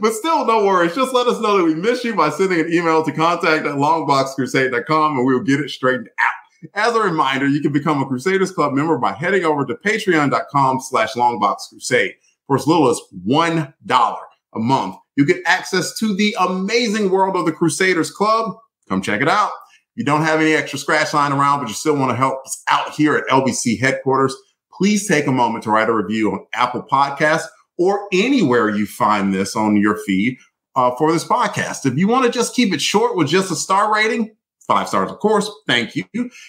But still, no worries. Just let us know that we miss you by sending an email to contact@longboxcrusade.com and we will get it straightened out. As a reminder, you can become a Crusaders Club member by heading over to patreon.com/longboxcrusade. For as little as $1 a month, you get access to the amazing world of the Crusaders Club. Come check it out. You don't have any extra scratch lying around, but you still want to help us out here at LBC headquarters. please take a moment to write a review on Apple Podcasts or anywhere you find this on your feed for this podcast. If you want to just keep it short with just a star rating, 5 stars, of course. Thank you.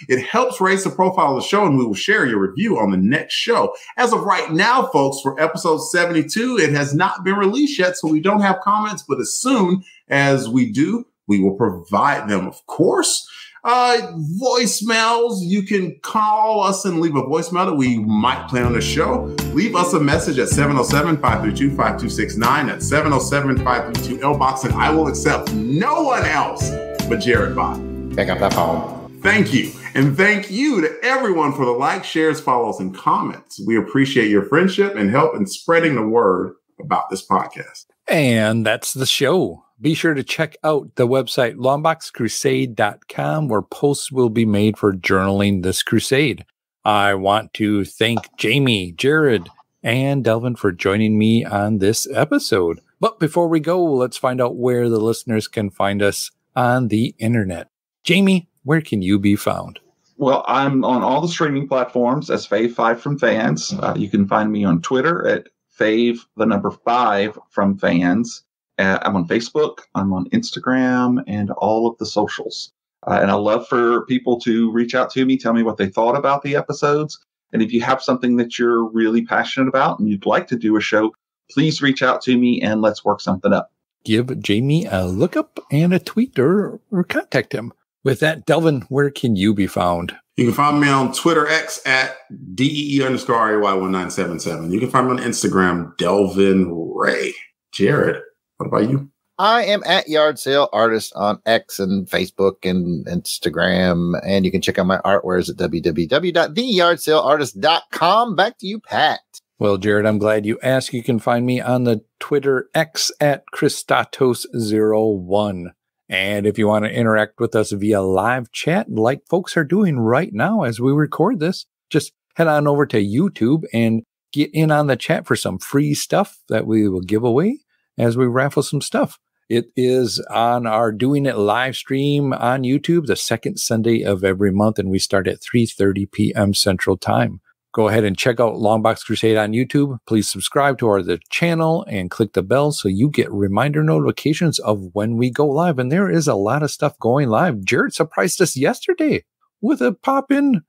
It helps raise the profile of the show, and we will share your review on the next show. As of right now, folks, for episode 72, it has not been released yet, so we don't have comments, but as soon as we do, we will provide them, of course. Voicemails, you can call us and leave a voicemail that we might play on the show. Leave us a message at 707-532-5269. That's 707-532-LBOX, and I will accept no one else but Jared Bott. Pick up that phone. Thank you. And thank you to everyone for the likes, shares, follows, and comments. We appreciate your friendship and help in spreading the word about this podcast. And that's the show. Be sure to check out the website longboxcrusade.com, where posts will be made for journaling this crusade. I want to thank Jamie, Jared, and Delvin for joining me on this episode. But before we go, let's find out where the listeners can find us on the internet. Jamie, where can you be found? Well, I'm on all the streaming platforms as Fave Five From Fans. You can find me on Twitter at Fave, the number 5 from Fans. I'm on Facebook, I'm on Instagram, and all of the socials. And I love for people to reach out to me, tell me what they thought about the episodes. And if you have something that you're really passionate about and you'd like to do a show, please reach out to me and let's work something up. Give Jamie a look up and a tweet or contact him. With that, Delvin, where can you be found? You can find me on Twitter X at DEE_RAY1977. You can find me on Instagram, Delvin Ray. Jared, what about you? I am at Yard Sale Artist on X and Facebook and Instagram. And you can check out my artwares at www.theyardsaleartist.com. Back to you, Pat. Well, Jared, I'm glad you asked. You can find me on the Twitter X at Christatos01. And if you want to interact with us via live chat, like folks are doing right now as we record this, just head on over to YouTube and get in on the chat for some free stuff that we will give away as we raffle some stuff. It is on our Doing It live stream on YouTube the second Sunday of every month, and we start at 3:30 p.m. Central Time. Go ahead and check out Longbox Crusade on YouTube. Please subscribe to the channel and click the bell so you get reminder notifications of when we go live. And there is a lot of stuff going live. Jared surprised us yesterday with a pop-in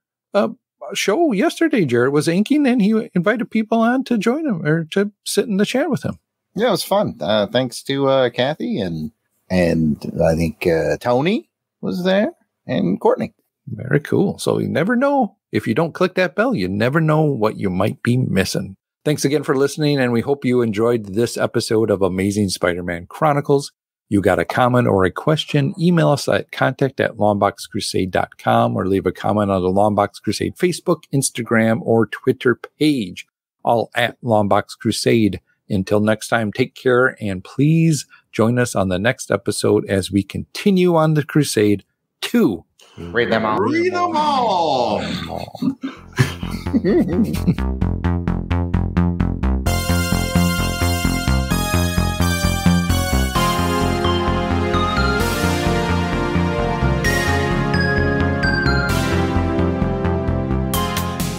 show yesterday. Jared was inking and he invited people on to join him or to sit in the chat with him. Yeah, it was fun. Thanks to Kathy and I think Tony was there and Courtney. Very cool. So you never know. If you don't click that bell, you never know what you might be missing. Thanks again for listening, and we hope you enjoyed this episode of Amazing Spider-Man Chronicles. You got a comment or a question, email us at contact@longboxcrusade.com or leave a comment on the Longbox Crusade Facebook, Instagram, or Twitter page, all at Longbox Crusade. Until next time, take care, and please join us on the next episode as we continue on the crusade to read them all. Read them all.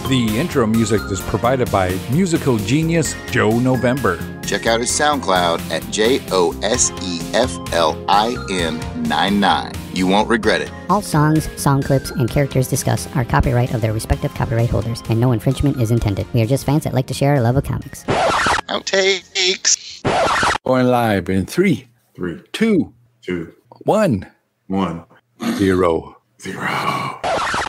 The intro music is provided by musical genius Joe November. Check out his SoundCloud at JOSEFLIN99. You won't regret it. All songs, song clips, and characters discussed are copyright of their respective copyright holders, and no infringement is intended. We are just fans that like to share our love of comics. Outtakes. Going live in 3, 2, 1, 0.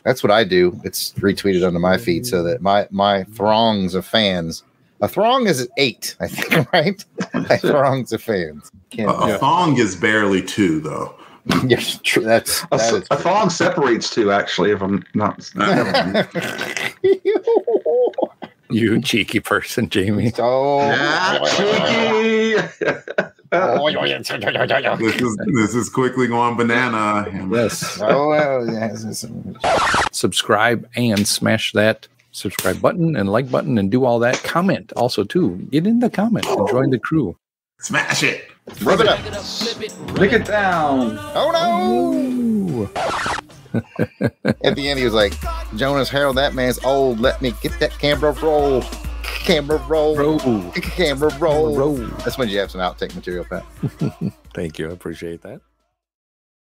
That's what I do. It's retweeted onto my feed so that my throngs of fans. A throng is 8, I think, right? Throngs of fans. A thong is barely 2, though. Yes, true. That is a thong separates 2, actually. If I'm not. You cheeky person, Jamie. So cheeky. This is quickly going banana. Yes. Yes. Subscribe and smash that subscribe button and like button and do all that. Comment also too. Get in the comments and join the crew. Smash it. Rub it up. Lick it down. Oh no. At the end, he was like, Jonas Harold, that man's old. Let me get that camera roll. Camera roll. Camera roll. That's when you have some outtake material, Pat. Thank you. I appreciate that.